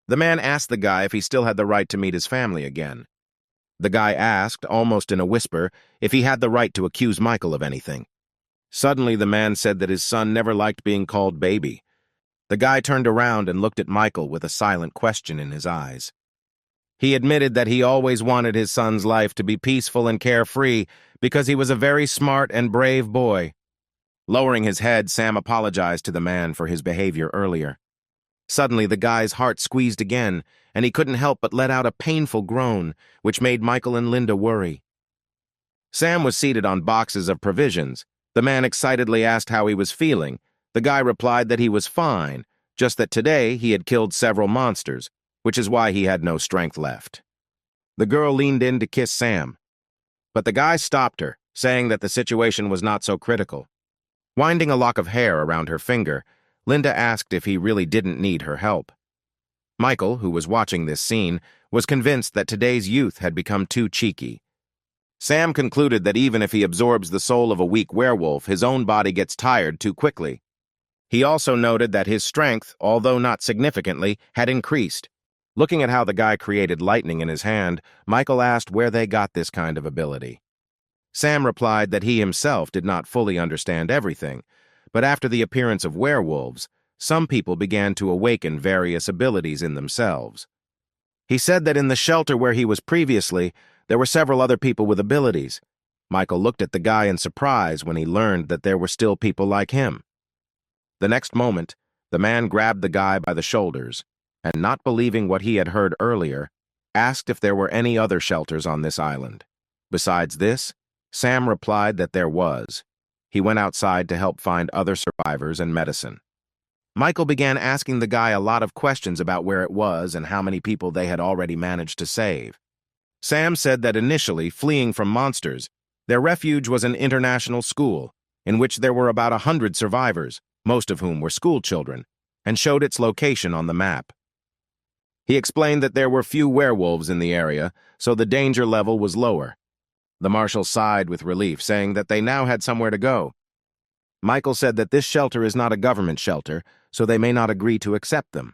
The man asked the guy if he still had the right to meet his family again. The guy asked, almost in a whisper, if he had the right to accuse Michael of anything. Suddenly, the man said that his son never liked being called baby. The guy turned around and looked at Michael with a silent question in his eyes. He admitted that he always wanted his son's life to be peaceful and carefree because he was a very smart and brave boy. Lowering his head, Sam apologized to the man for his behavior earlier. Suddenly, the guy's heart squeezed again, and he couldn't help but let out a painful groan, which made Michael and Linda worry. Sam was seated on boxes of provisions. The man excitedly asked how he was feeling. The guy replied that he was fine, just that today he had killed several monsters, which is why he had no strength left. The girl leaned in to kiss Sam, but the guy stopped her, saying that the situation was not so critical. Winding a lock of hair around her finger, Linda asked if he really didn't need her help. Michael, who was watching this scene, was convinced that today's youth had become too cheeky. Sam concluded that even if he absorbs the soul of a weak werewolf, his own body gets tired too quickly. He also noted that his strength, although not significantly, had increased. Looking at how the guy created lightning in his hand, Michael asked where they got this kind of ability. Sam replied that he himself did not fully understand everything, but after the appearance of werewolves, some people began to awaken various abilities in themselves. He said that in the shelter where he was previously, there were several other people with abilities. Michael looked at the guy in surprise when he learned that there were still people like him. The next moment, the man grabbed the guy by the shoulders, and not believing what he had heard earlier, asked if there were any other shelters on this island. Besides this, Sam replied that there was. He went outside to help find other survivors and medicine. Michael began asking the guy a lot of questions about where it was and how many people they had already managed to save. Sam said that initially, fleeing from monsters, their refuge was an international school, in which there were about 100 survivors, most of whom were school children, and showed its location on the map. He explained that there were few werewolves in the area, so the danger level was lower. The marshal sighed with relief, saying that they now had somewhere to go. Michael said that this shelter is not a government shelter, so they may not agree to accept them.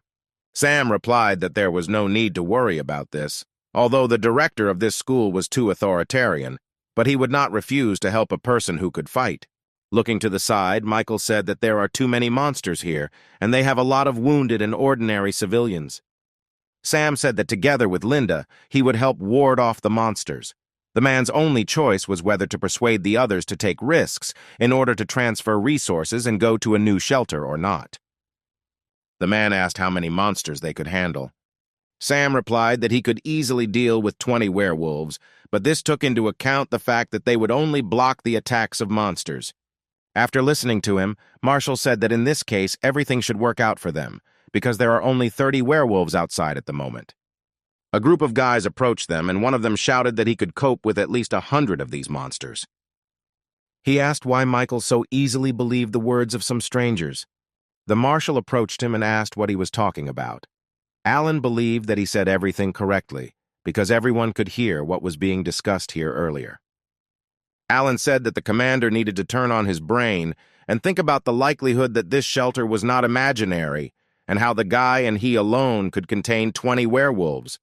Sam replied that there was no need to worry about this, although the director of this school was too authoritarian, but he would not refuse to help a person who could fight. Looking to the side, Michael said that there are too many monsters here, and they have a lot of wounded and ordinary civilians. Sam said that together with Linda, he would help ward off the monsters. The man's only choice was whether to persuade the others to take risks in order to transfer resources and go to a new shelter or not. The man asked how many monsters they could handle. Sam replied that he could easily deal with 20 werewolves, but this took into account the fact that they would only block the attacks of monsters. After listening to him, Marshall said that in this case everything should work out for them, because there are only 30 werewolves outside at the moment. A group of guys approached them, and one of them shouted that he could cope with at least 100 of these monsters. He asked why Michael so easily believed the words of some strangers. The marshal approached him and asked what he was talking about. Alan believed that he said everything correctly, because everyone could hear what was being discussed here earlier. Alan said that the commander needed to turn on his brain and think about the likelihood that this shelter was not imaginary, and how the guy and he alone could contain 20 werewolves.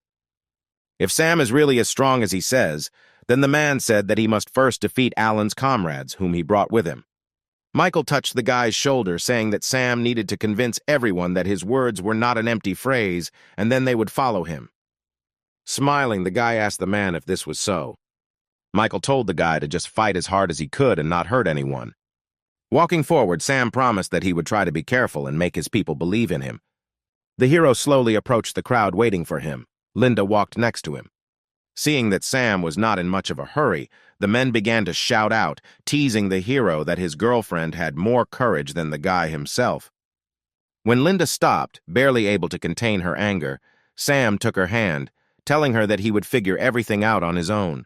If Sam is really as strong as he says, then the man said that he must first defeat Alan's comrades, whom he brought with him. Michael touched the guy's shoulder, saying that Sam needed to convince everyone that his words were not an empty phrase, and then they would follow him. Smiling, the guy asked the man if this was so. Michael told the guy to just fight as hard as he could and not hurt anyone. Walking forward, Sam promised that he would try to be careful and make his people believe in him. The hero slowly approached the crowd waiting for him. Linda walked next to him. Seeing that Sam was not in much of a hurry, the men began to shout out, teasing the hero that his girlfriend had more courage than the guy himself. When Linda stopped, barely able to contain her anger, Sam took her hand, telling her that he would figure everything out on his own.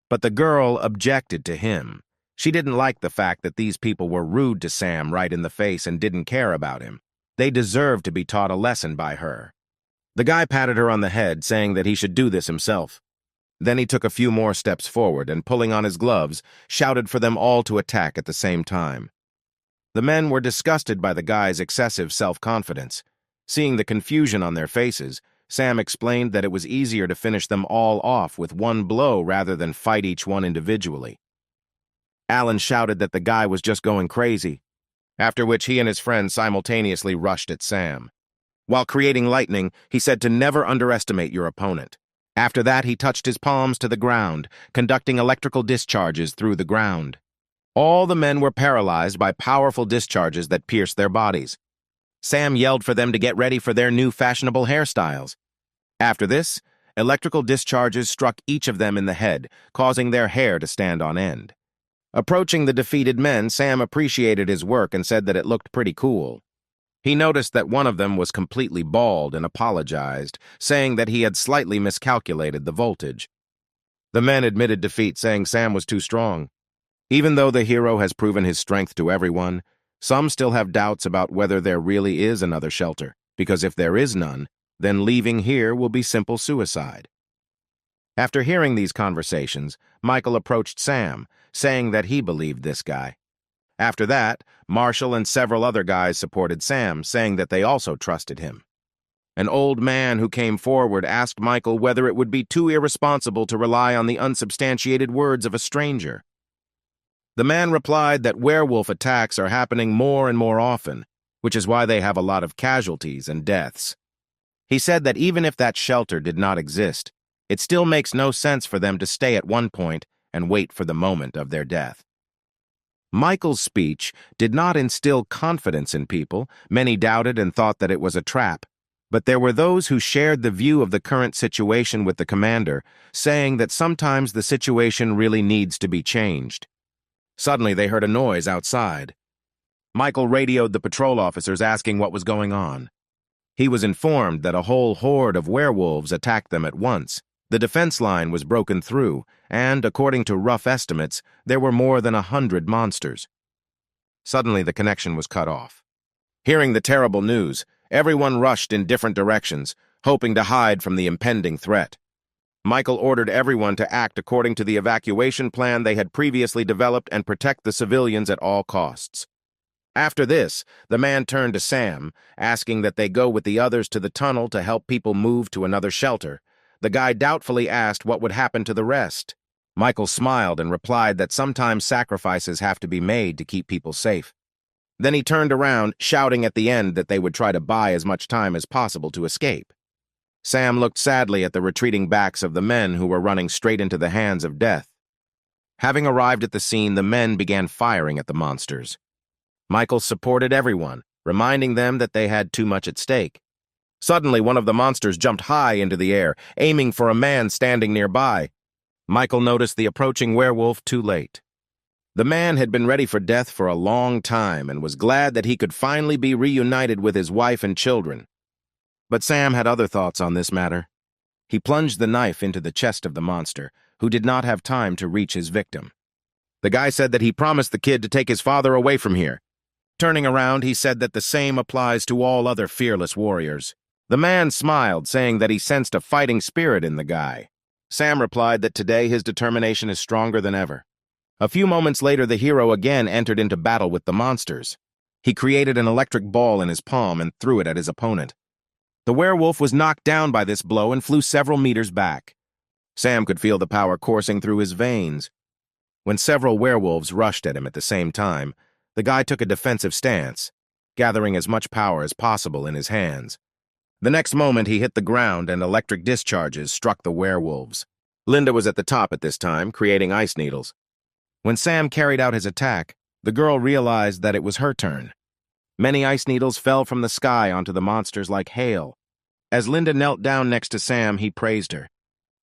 But the girl objected to him. She didn't like the fact that these people were rude to Sam right in the face and didn't care about him. They deserved to be taught a lesson by her. The guy patted her on the head, saying that he should do this himself. Then he took a few more steps forward and, pulling on his gloves, shouted for them all to attack at the same time. The men were disgusted by the guy's excessive self-confidence. Seeing the confusion on their faces, Sam explained that it was easier to finish them all off with one blow rather than fight each one individually. Alan shouted that the guy was just going crazy, after which he and his friends simultaneously rushed at Sam. While creating lightning, he said to never underestimate your opponent. After that, he touched his palms to the ground, conducting electrical discharges through the ground. All the men were paralyzed by powerful discharges that pierced their bodies. Sam yelled for them to get ready for their new fashionable hairstyles. After this, electrical discharges struck each of them in the head, causing their hair to stand on end. Approaching the defeated men, Sam appreciated his work and said that it looked pretty cool. He noticed that one of them was completely bald and apologized, saying that he had slightly miscalculated the voltage. The men admitted defeat, saying Sam was too strong. Even though the hero has proven his strength to everyone, some still have doubts about whether there really is another shelter, because if there is none, then leaving here will be simple suicide. After hearing these conversations, Michael approached Sam, saying that he believed this guy. After that, Marshall and several other guys supported Sam, saying that they also trusted him. An old man who came forward asked Michael whether it would be too irresponsible to rely on the unsubstantiated words of a stranger. The man replied that werewolf attacks are happening more and more often, which is why they have a lot of casualties and deaths. He said that even if that shelter did not exist, it still makes no sense for them to stay at one point and wait for the moment of their death. Michael's speech did not instill confidence in people. Many doubted and thought that it was a trap. But there were those who shared the view of the current situation with the commander, saying that sometimes the situation really needs to be changed. Suddenly, they heard a noise outside. Michael radioed the patrol officers asking what was going on. He was informed that a whole horde of werewolves attacked them at once. The defense line was broken through, and, according to rough estimates, there were more than 100 monsters. Suddenly, the connection was cut off. Hearing the terrible news, everyone rushed in different directions, hoping to hide from the impending threat. Michael ordered everyone to act according to the evacuation plan they had previously developed and protect the civilians at all costs. After this, the man turned to Sam, asking that they go with the others to the tunnel to help people move to another shelter. The guy doubtfully asked what would happen to the rest. Michael smiled and replied that sometimes sacrifices have to be made to keep people safe. Then he turned around, shouting at the end that they would try to buy as much time as possible to escape. Sam looked sadly at the retreating backs of the men who were running straight into the hands of death. Having arrived at the scene, the men began firing at the monsters. Michael supported everyone, reminding them that they had too much at stake. Suddenly, one of the monsters jumped high into the air, aiming for a man standing nearby. Michael noticed the approaching werewolf too late. The man had been ready for death for a long time and was glad that he could finally be reunited with his wife and children. But Sam had other thoughts on this matter. He plunged the knife into the chest of the monster, who did not have time to reach his victim. The guy said that he promised the kid to take his father away from here. Turning around, he said that the same applies to all other fearless warriors. The man smiled, saying that he sensed a fighting spirit in the guy. Sam replied that today his determination is stronger than ever. A few moments later, the hero again entered into battle with the monsters. He created an electric ball in his palm and threw it at his opponent. The werewolf was knocked down by this blow and flew several meters back. Sam could feel the power coursing through his veins. When several werewolves rushed at him at the same time, the guy took a defensive stance, gathering as much power as possible in his hands. The next moment, he hit the ground and electric discharges struck the werewolves. Linda was at the top at this time, creating ice needles. When Sam carried out his attack, the girl realized that it was her turn. Many ice needles fell from the sky onto the monsters like hail. As Linda knelt down next to Sam, he praised her.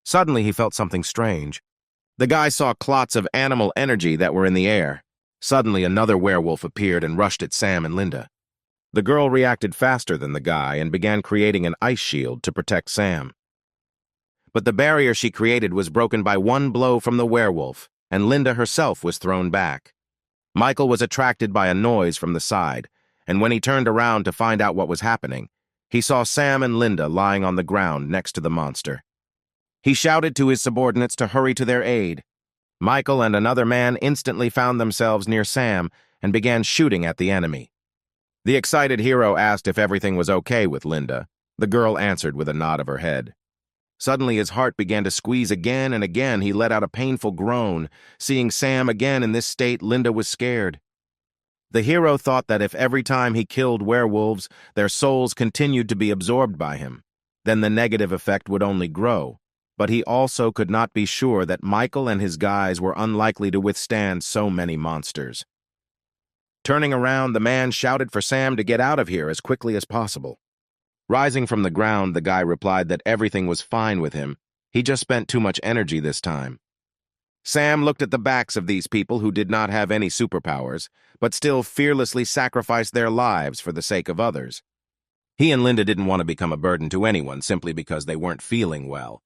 Suddenly, he felt something strange. The guy saw clots of animal energy that were in the air. Suddenly, another werewolf appeared and rushed at Sam and Linda. The girl reacted faster than the guy and began creating an ice shield to protect Sam. But the barrier she created was broken by one blow from the werewolf, and Linda herself was thrown back. Michael was attracted by a noise from the side, and when he turned around to find out what was happening, he saw Sam and Linda lying on the ground next to the monster. He shouted to his subordinates to hurry to their aid. Michael and another man instantly found themselves near Sam and began shooting at the enemy. The excited hero asked if everything was okay with Linda. The girl answered with a nod of her head. Suddenly, his heart began to squeeze again and again. He let out a painful groan. Seeing Sam again in this state, Linda was scared. The hero thought that if every time he killed werewolves, their souls continued to be absorbed by him, then the negative effect would only grow. But he also could not be sure that Michael and his guys were unlikely to withstand so many monsters. Turning around, the man shouted for Sam to get out of here as quickly as possible. Rising from the ground, the guy replied that everything was fine with him. He just spent too much energy this time. Sam looked at the backs of these people who did not have any superpowers, but still fearlessly sacrificed their lives for the sake of others. He and Linda didn't want to become a burden to anyone simply because they weren't feeling well.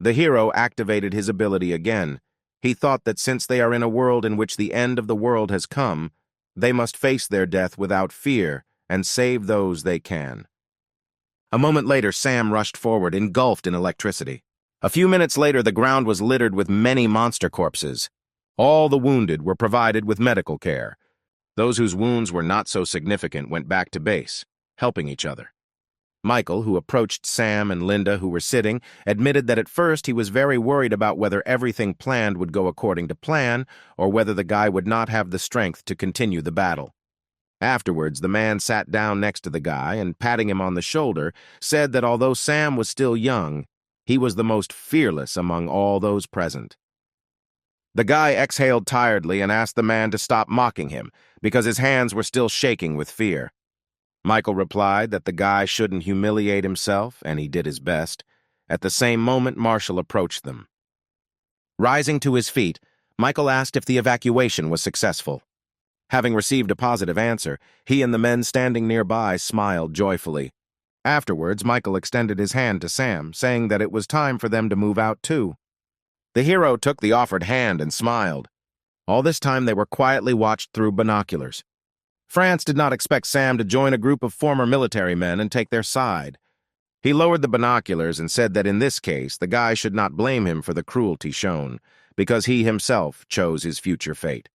The hero activated his ability again. He thought that since they are in a world in which the end of the world has come, they must face their death without fear and save those they can. A moment later, Sam rushed forward, engulfed in electricity. A few minutes later, the ground was littered with many monster corpses. All the wounded were provided with medical care. Those whose wounds were not so significant went back to base, helping each other. Michael, who approached Sam and Linda, who were sitting, admitted that at first he was very worried about whether everything planned would go according to plan or whether the guy would not have the strength to continue the battle. Afterwards, the man sat down next to the guy and, patting him on the shoulder, said that although Sam was still young, he was the most fearless among all those present. The guy exhaled tiredly and asked the man to stop mocking him because his hands were still shaking with fear. Michael replied that the guy shouldn't humiliate himself, and he did his best. At the same moment, Marshall approached them. Rising to his feet, Michael asked if the evacuation was successful. Having received a positive answer, he and the men standing nearby smiled joyfully. Afterwards, Michael extended his hand to Sam, saying that it was time for them to move out too. The hero took the offered hand and smiled. All this time they were quietly watched through binoculars. France did not expect Sam to join a group of former military men and take their side. He lowered the binoculars and said that in this case, the guy should not blame him for the cruelty shown, because he himself chose his future fate.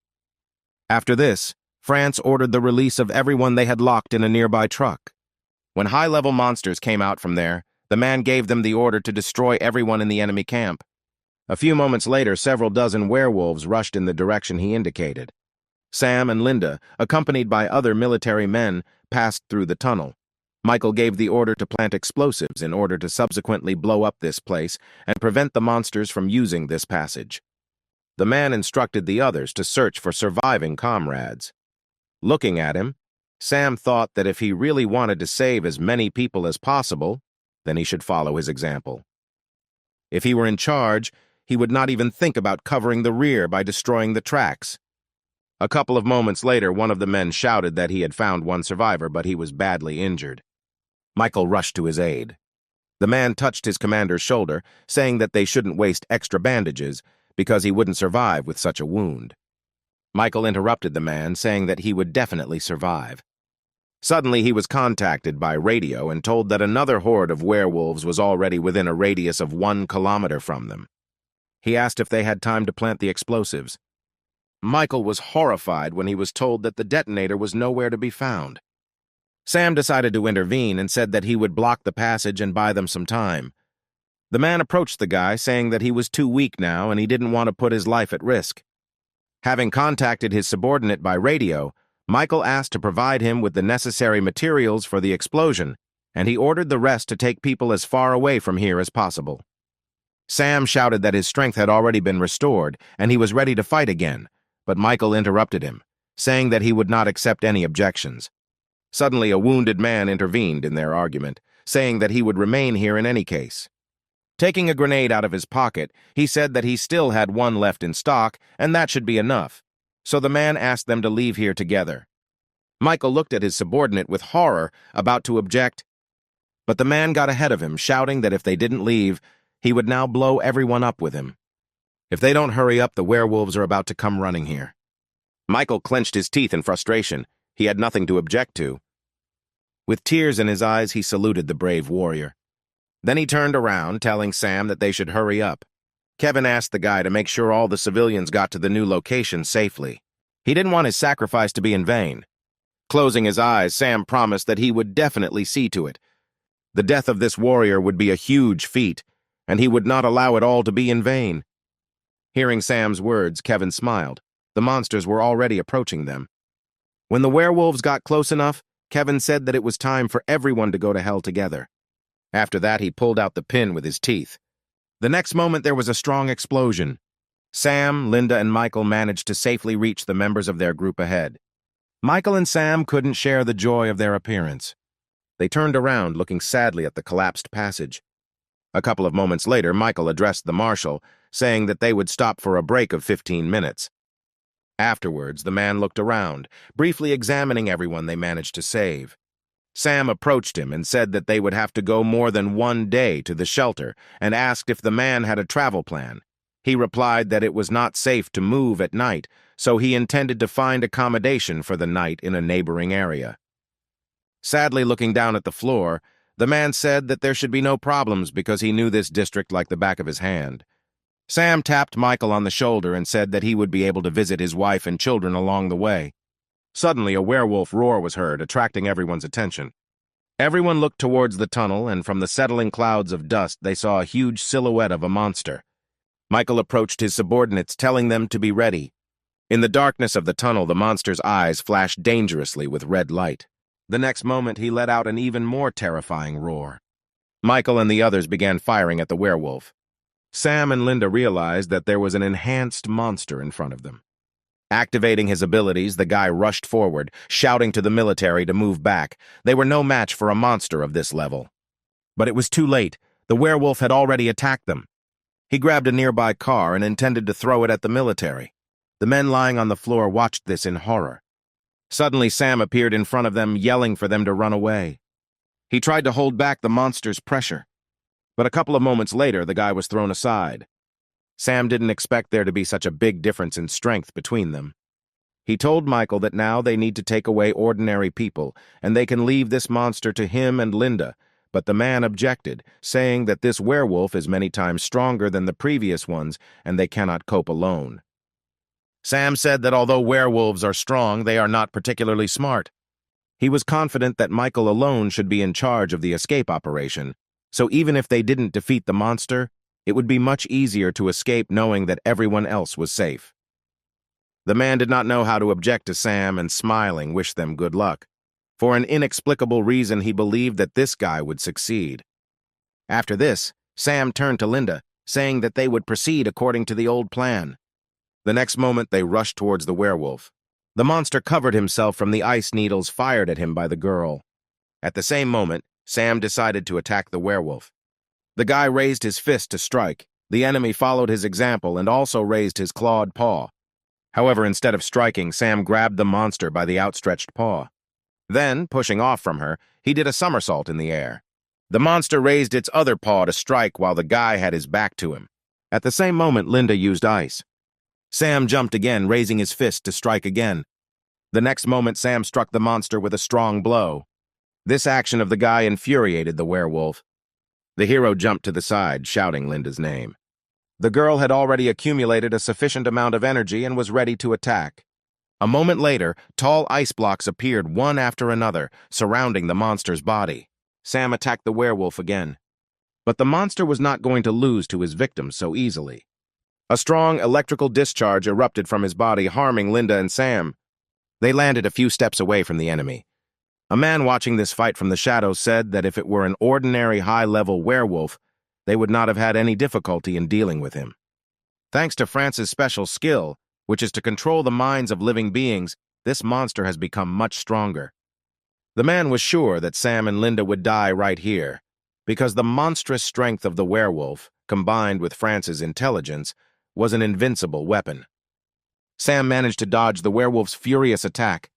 After this, France ordered the release of everyone they had locked in a nearby truck. When high-level monsters came out from there, the man gave them the order to destroy everyone in the enemy camp. A few moments later, several dozen werewolves rushed in the direction he indicated. Sam and Linda, accompanied by other military men, passed through the tunnel. Michael gave the order to plant explosives in order to subsequently blow up this place and prevent the monsters from using this passage. The man instructed the others to search for surviving comrades. Looking at him, Sam thought that if he really wanted to save as many people as possible, then he should follow his example. If he were in charge, he would not even think about covering the rear by destroying the tracks. A couple of moments later, one of the men shouted that he had found one survivor, but he was badly injured. Michael rushed to his aid. The man touched his commander's shoulder, saying that they shouldn't waste extra bandages because he wouldn't survive with such a wound. Michael interrupted the man, saying that he would definitely survive. Suddenly, he was contacted by radio and told that another horde of werewolves was already within a radius of 1 kilometer from them. He asked if they had time to plant the explosives. Michael was horrified when he was told that the detonator was nowhere to be found. Sam decided to intervene and said that he would block the passage and buy them some time. The man approached the guy, saying that he was too weak now and he didn't want to put his life at risk. Having contacted his subordinate by radio, Michael asked to provide him with the necessary materials for the explosion, and he ordered the rest to take people as far away from here as possible. Sam shouted that his strength had already been restored and he was ready to fight again, but Michael interrupted him, saying that he would not accept any objections. Suddenly, a wounded man intervened in their argument, saying that he would remain here in any case. Taking a grenade out of his pocket, he said that he still had one left in stock, and that should be enough, so the man asked them to leave here together. Michael looked at his subordinate with horror, about to object, but the man got ahead of him, shouting that if they didn't leave, he would now blow everyone up with him. If they don't hurry up, the werewolves are about to come running here. Michael clenched his teeth in frustration. He had nothing to object to. With tears in his eyes, he saluted the brave warrior. Then he turned around, telling Sam that they should hurry up. Kevin asked the guy to make sure all the civilians got to the new location safely. He didn't want his sacrifice to be in vain. Closing his eyes, Sam promised that he would definitely see to it. The death of this warrior would be a huge feat, and he would not allow it all to be in vain. Hearing Sam's words, Kevin smiled. The monsters were already approaching them. When the werewolves got close enough, Kevin said that it was time for everyone to go to hell together. After that, he pulled out the pin with his teeth. The next moment, there was a strong explosion. Sam, Linda, and Michael managed to safely reach the members of their group ahead. Michael and Sam couldn't share the joy of their appearance. They turned around, looking sadly at the collapsed passage. A couple of moments later, Michael addressed the marshal, saying that they would stop for a break of 15 minutes. Afterwards, the man looked around, briefly examining everyone they managed to save. Sam approached him and said that they would have to go more than 1 day to the shelter and asked if the man had a travel plan. He replied that it was not safe to move at night, so he intended to find accommodation for the night in a neighboring area. Sadly looking down at the floor, the man said that there should be no problems because he knew this district like the back of his hand. Sam tapped Michael on the shoulder and said that he would be able to visit his wife and children along the way. Suddenly, a werewolf roar was heard, attracting everyone's attention. Everyone looked towards the tunnel, and from the settling clouds of dust, they saw a huge silhouette of a monster. Michael approached his subordinates, telling them to be ready. In the darkness of the tunnel, the monster's eyes flashed dangerously with red light. The next moment, he let out an even more terrifying roar. Michael and the others began firing at the werewolf. Sam and Linda realized that there was an enhanced monster in front of them. Activating his abilities, the guy rushed forward, shouting to the military to move back. They were no match for a monster of this level. But it was too late. The werewolf had already attacked them. He grabbed a nearby car and intended to throw it at the military. The men lying on the floor watched this in horror. Suddenly, Sam appeared in front of them, yelling for them to run away. He tried to hold back the monster's pressure. But a couple of moments later, the guy was thrown aside. Sam didn't expect there to be such a big difference in strength between them. He told Michael that now they need to take away ordinary people, and they can leave this monster to him and Linda, but the man objected, saying that this werewolf is many times stronger than the previous ones, and they cannot cope alone. Sam said that although werewolves are strong, they are not particularly smart. He was confident that Michael alone should be in charge of the escape operation, so even if they didn't defeat the monster, it would be much easier to escape knowing that everyone else was safe. The man did not know how to object to Sam and, smiling, wished them good luck. For an inexplicable reason, he believed that this guy would succeed. After this, Sam turned to Linda, saying that they would proceed according to the old plan. The next moment, they rushed towards the werewolf. The monster covered himself from the ice needles fired at him by the girl. At the same moment, Sam decided to attack the werewolf. The guy raised his fist to strike. The enemy followed his example and also raised his clawed paw. However, instead of striking, Sam grabbed the monster by the outstretched paw. Then, pushing off from her, he did a somersault in the air. The monster raised its other paw to strike while the guy had his back to him. At the same moment, Linda used ice. Sam jumped again, raising his fist to strike again. The next moment, Sam struck the monster with a strong blow. This action of the guy infuriated the werewolf. The hero jumped to the side, shouting Linda's name. The girl had already accumulated a sufficient amount of energy and was ready to attack. A moment later, tall ice blocks appeared one after another, surrounding the monster's body. Sam attacked the werewolf again. But the monster was not going to lose to his victim so easily. A strong electrical discharge erupted from his body, harming Linda and Sam. They landed a few steps away from the enemy. A man watching this fight from the shadows said that if it were an ordinary high-level werewolf, they would not have had any difficulty in dealing with him. Thanks to France's special skill, which is to control the minds of living beings, this monster has become much stronger. The man was sure that Sam and Linda would die right here, because the monstrous strength of the werewolf, combined with France's intelligence, was an invincible weapon. Sam managed to dodge the werewolf's furious attack.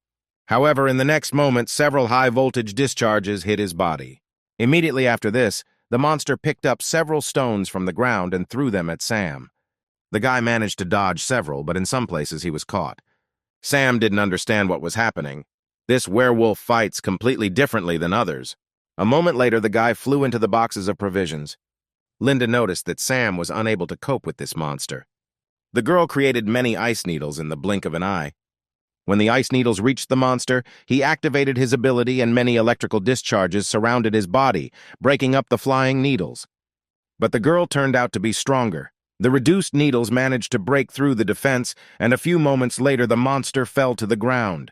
However, in the next moment, several high-voltage discharges hit his body. Immediately after this, the monster picked up several stones from the ground and threw them at Sam. The guy managed to dodge several, but in some places he was caught. Sam didn't understand what was happening. This werewolf fights completely differently than others. A moment later, the guy flew into the boxes of provisions. Linda noticed that Sam was unable to cope with this monster. The girl created many ice needles in the blink of an eye. When the ice needles reached the monster, he activated his ability and many electrical discharges surrounded his body, breaking up the flying needles. But the girl turned out to be stronger. The reduced needles managed to break through the defense, and a few moments later the monster fell to the ground.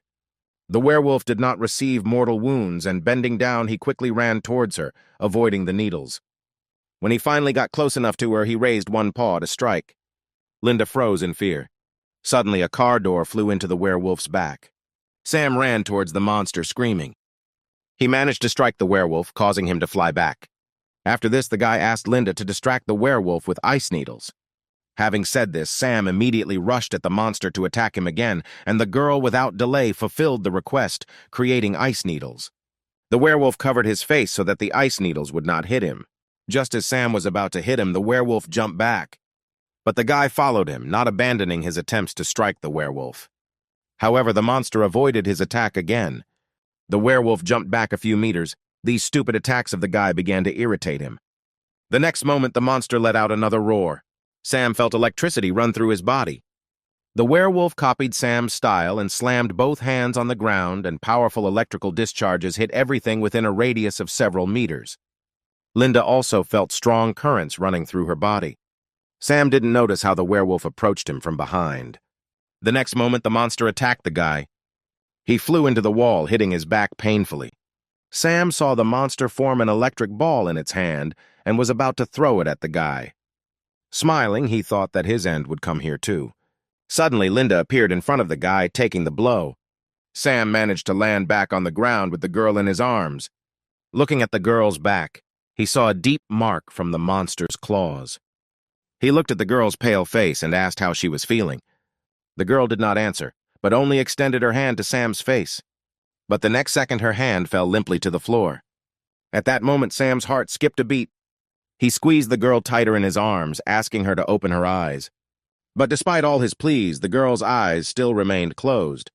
The werewolf did not receive mortal wounds, and bending down, he quickly ran towards her, avoiding the needles. When he finally got close enough to her, he raised one paw to strike. Linda froze in fear. Suddenly, a car door flew into the werewolf's back. Sam ran towards the monster, screaming. He managed to strike the werewolf, causing him to fly back. After this, the guy asked Linda to distract the werewolf with ice needles. Having said this, Sam immediately rushed at the monster to attack him again, and the girl, without delay, fulfilled the request, creating ice needles. The werewolf covered his face so that the ice needles would not hit him. Just as Sam was about to hit him, the werewolf jumped back. But the guy followed him, not abandoning his attempts to strike the werewolf. However, the monster avoided his attack again. The werewolf jumped back a few meters. These stupid attacks of the guy began to irritate him. The next moment, the monster let out another roar. Sam felt electricity run through his body. The werewolf copied Sam's style and slammed both hands on the ground, and powerful electrical discharges hit everything within a radius of several meters. Linda also felt strong currents running through her body. Sam didn't notice how the werewolf approached him from behind. The next moment, the monster attacked the guy. He flew into the wall, hitting his back painfully. Sam saw the monster form an electric ball in its hand and was about to throw it at the guy. Smiling, he thought that his end would come here too. Suddenly, Linda appeared in front of the guy, taking the blow. Sam managed to land back on the ground with the girl in his arms. Looking at the girl's back, he saw a deep mark from the monster's claws. He looked at the girl's pale face and asked how she was feeling. The girl did not answer, but only extended her hand to Sam's face. But the next second, her hand fell limply to the floor. At that moment, Sam's heart skipped a beat. He squeezed the girl tighter in his arms, asking her to open her eyes. But despite all his pleas, the girl's eyes still remained closed.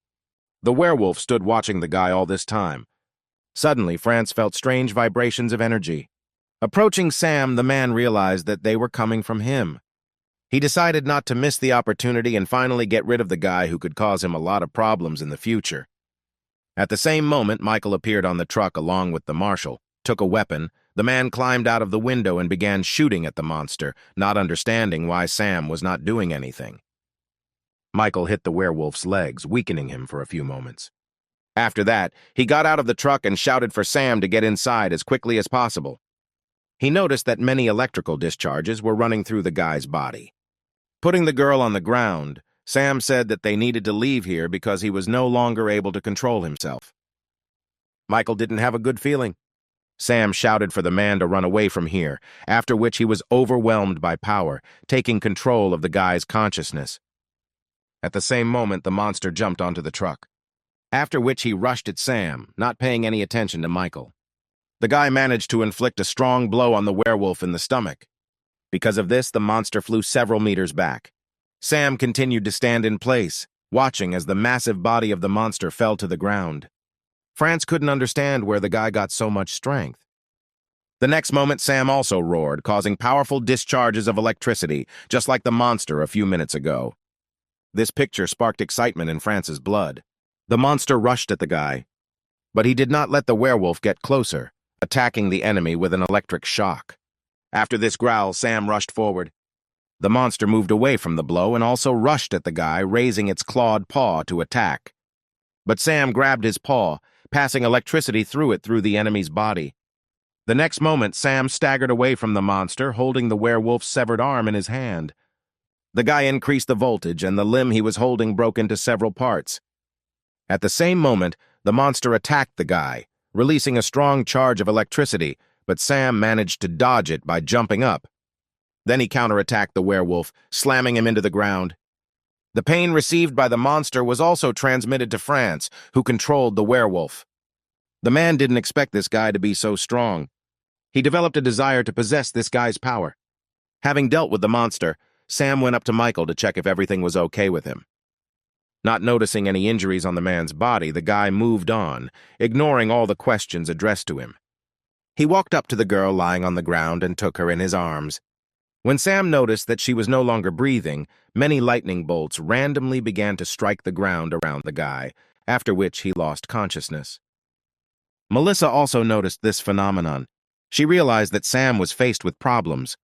The werewolf stood watching the guy all this time. Suddenly, France felt strange vibrations of energy. Approaching Sam, the man realized that they were coming from him. He decided not to miss the opportunity and finally get rid of the guy who could cause him a lot of problems in the future. At the same moment, Michael appeared on the truck along with the marshal, took a weapon. The man climbed out of the window and began shooting at the monster, not understanding why Sam was not doing anything. Michael hit the werewolf's legs, weakening him for a few moments. After that, he got out of the truck and shouted for Sam to get inside as quickly as possible. He noticed that many electrical discharges were running through the guy's body. Putting the girl on the ground, Sam said that they needed to leave here because he was no longer able to control himself. Michael didn't have a good feeling. Sam shouted for the man to run away from here, after which he was overwhelmed by power, taking control of the guy's consciousness. At the same moment, the monster jumped onto the truck, after which he rushed at Sam, not paying any attention to Michael. The guy managed to inflict a strong blow on the werewolf in the stomach. Because of this, the monster flew several meters back. Sam continued to stand in place, watching as the massive body of the monster fell to the ground. France couldn't understand where the guy got so much strength. The next moment, Sam also roared, causing powerful discharges of electricity, just like the monster a few minutes ago. This picture sparked excitement in France's blood. The monster rushed at the guy, but he did not let the werewolf get closer, attacking the enemy with an electric shock. After this growl, Sam rushed forward. The monster moved away from the blow and also rushed at the guy, raising its clawed paw to attack. But Sam grabbed his paw, passing electricity through it through the enemy's body. The next moment, Sam staggered away from the monster, holding the werewolf's severed arm in his hand. The guy increased the voltage, and the limb he was holding broke into several parts. At the same moment, the monster attacked the guy, releasing a strong charge of electricity, but Sam managed to dodge it by jumping up. Then he counterattacked the werewolf, slamming him into the ground. The pain received by the monster was also transmitted to France, who controlled the werewolf. The man didn't expect this guy to be so strong. He developed a desire to possess this guy's power. Having dealt with the monster, Sam went up to Michael to check if everything was okay with him. Not noticing any injuries on the man's body, the guy moved on, ignoring all the questions addressed to him. He walked up to the girl lying on the ground and took her in his arms. When Sam noticed that she was no longer breathing, many lightning bolts randomly began to strike the ground around the guy, after which he lost consciousness. Melissa also noticed this phenomenon. She realized that Sam was faced with problems.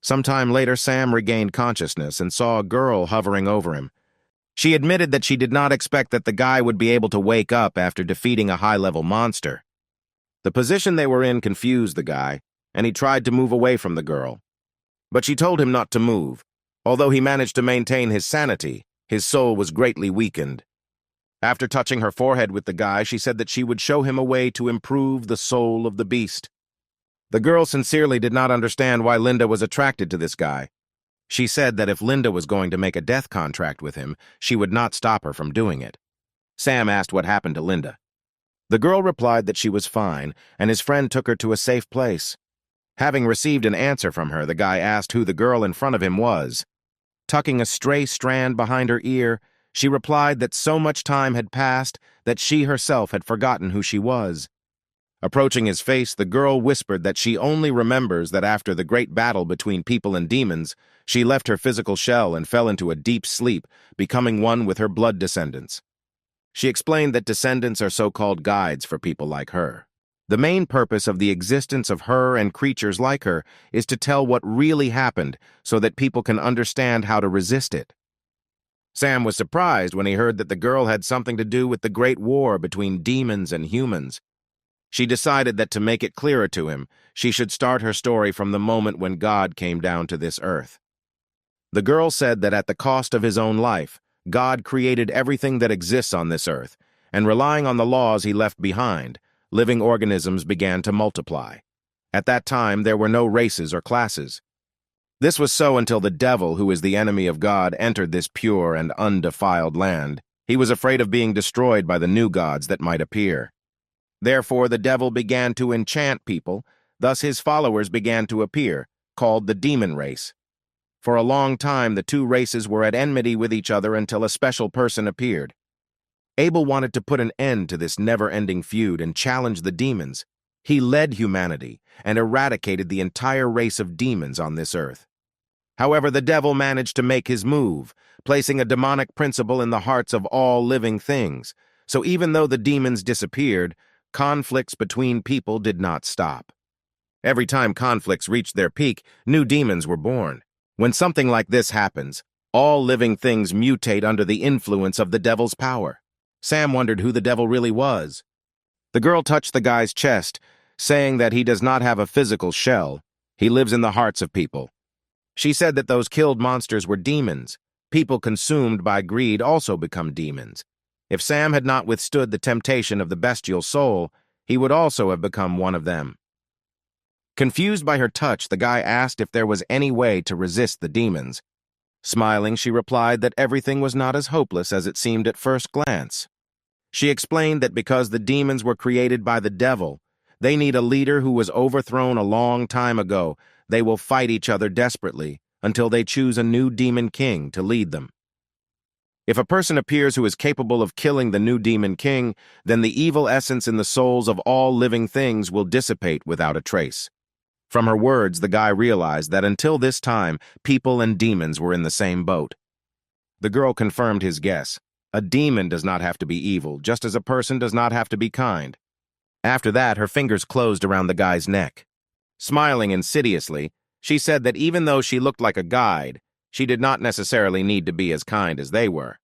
Sometime later, Sam regained consciousness and saw a girl hovering over him. She admitted that she did not expect that the guy would be able to wake up after defeating a high-level monster. The position they were in confused the guy, and he tried to move away from the girl. But she told him not to move. Although he managed to maintain his sanity, his soul was greatly weakened. After touching her forehead with the guy, she said that she would show him a way to improve the soul of the beast. The girl sincerely did not understand why Linda was attracted to this guy. She said that if Linda was going to make a death contract with him, she would not stop her from doing it. Sam asked what happened to Linda. The girl replied that she was fine, and his friend took her to a safe place. Having received an answer from her, the guy asked who the girl in front of him was. Tucking a stray strand behind her ear, she replied that so much time had passed that she herself had forgotten who she was. Approaching his face, the girl whispered that she only remembers that after the great battle between people and demons, she left her physical shell and fell into a deep sleep, becoming one with her blood descendants. She explained that descendants are so-called guides for people like her. The main purpose of the existence of her and creatures like her is to tell what really happened so that people can understand how to resist it. Sam was surprised when he heard that the girl had something to do with the great war between demons and humans. She decided that to make it clearer to him, she should start her story from the moment when God came down to this earth. The girl said that at the cost of his own life, God created everything that exists on this earth, and relying on the laws he left behind, living organisms began to multiply. At that time, there were no races or classes. This was so until the devil, who is the enemy of God, entered this pure and undefiled land. He was afraid of being destroyed by the new gods that might appear. Therefore, the devil began to enchant people, thus his followers began to appear, called the demon race. For a long time, the two races were at enmity with each other until a special person appeared. Abel wanted to put an end to this never-ending feud and challenge the demons. He led humanity and eradicated the entire race of demons on this earth. However, the devil managed to make his move, placing a demonic principle in the hearts of all living things. So even though the demons disappeared, conflicts between people did not stop. Every time conflicts reached their peak, new demons were born. When something like this happens, all living things mutate under the influence of the devil's power. Sam wondered who the devil really was. The girl touched the guy's chest, saying that he does not have a physical shell. He lives in the hearts of people. She said that those killed monsters were demons. People consumed by greed also become demons. If Sam had not withstood the temptation of the bestial soul, he would also have become one of them. Confused by her touch, the guy asked if there was any way to resist the demons. Smiling, she replied that everything was not as hopeless as it seemed at first glance. She explained that because the demons were created by the devil, they need a leader who was overthrown a long time ago. They will fight each other desperately until they choose a new demon king to lead them. If a person appears who is capable of killing the new demon king, then the evil essence in the souls of all living things will dissipate without a trace. From her words, the guy realized that until this time, people and demons were in the same boat. The girl confirmed his guess. A demon does not have to be evil, just as a person does not have to be kind. After that, her fingers closed around the guy's neck. Smiling insidiously, she said that even though she looked like a guide, she did not necessarily need to be as kind as they were.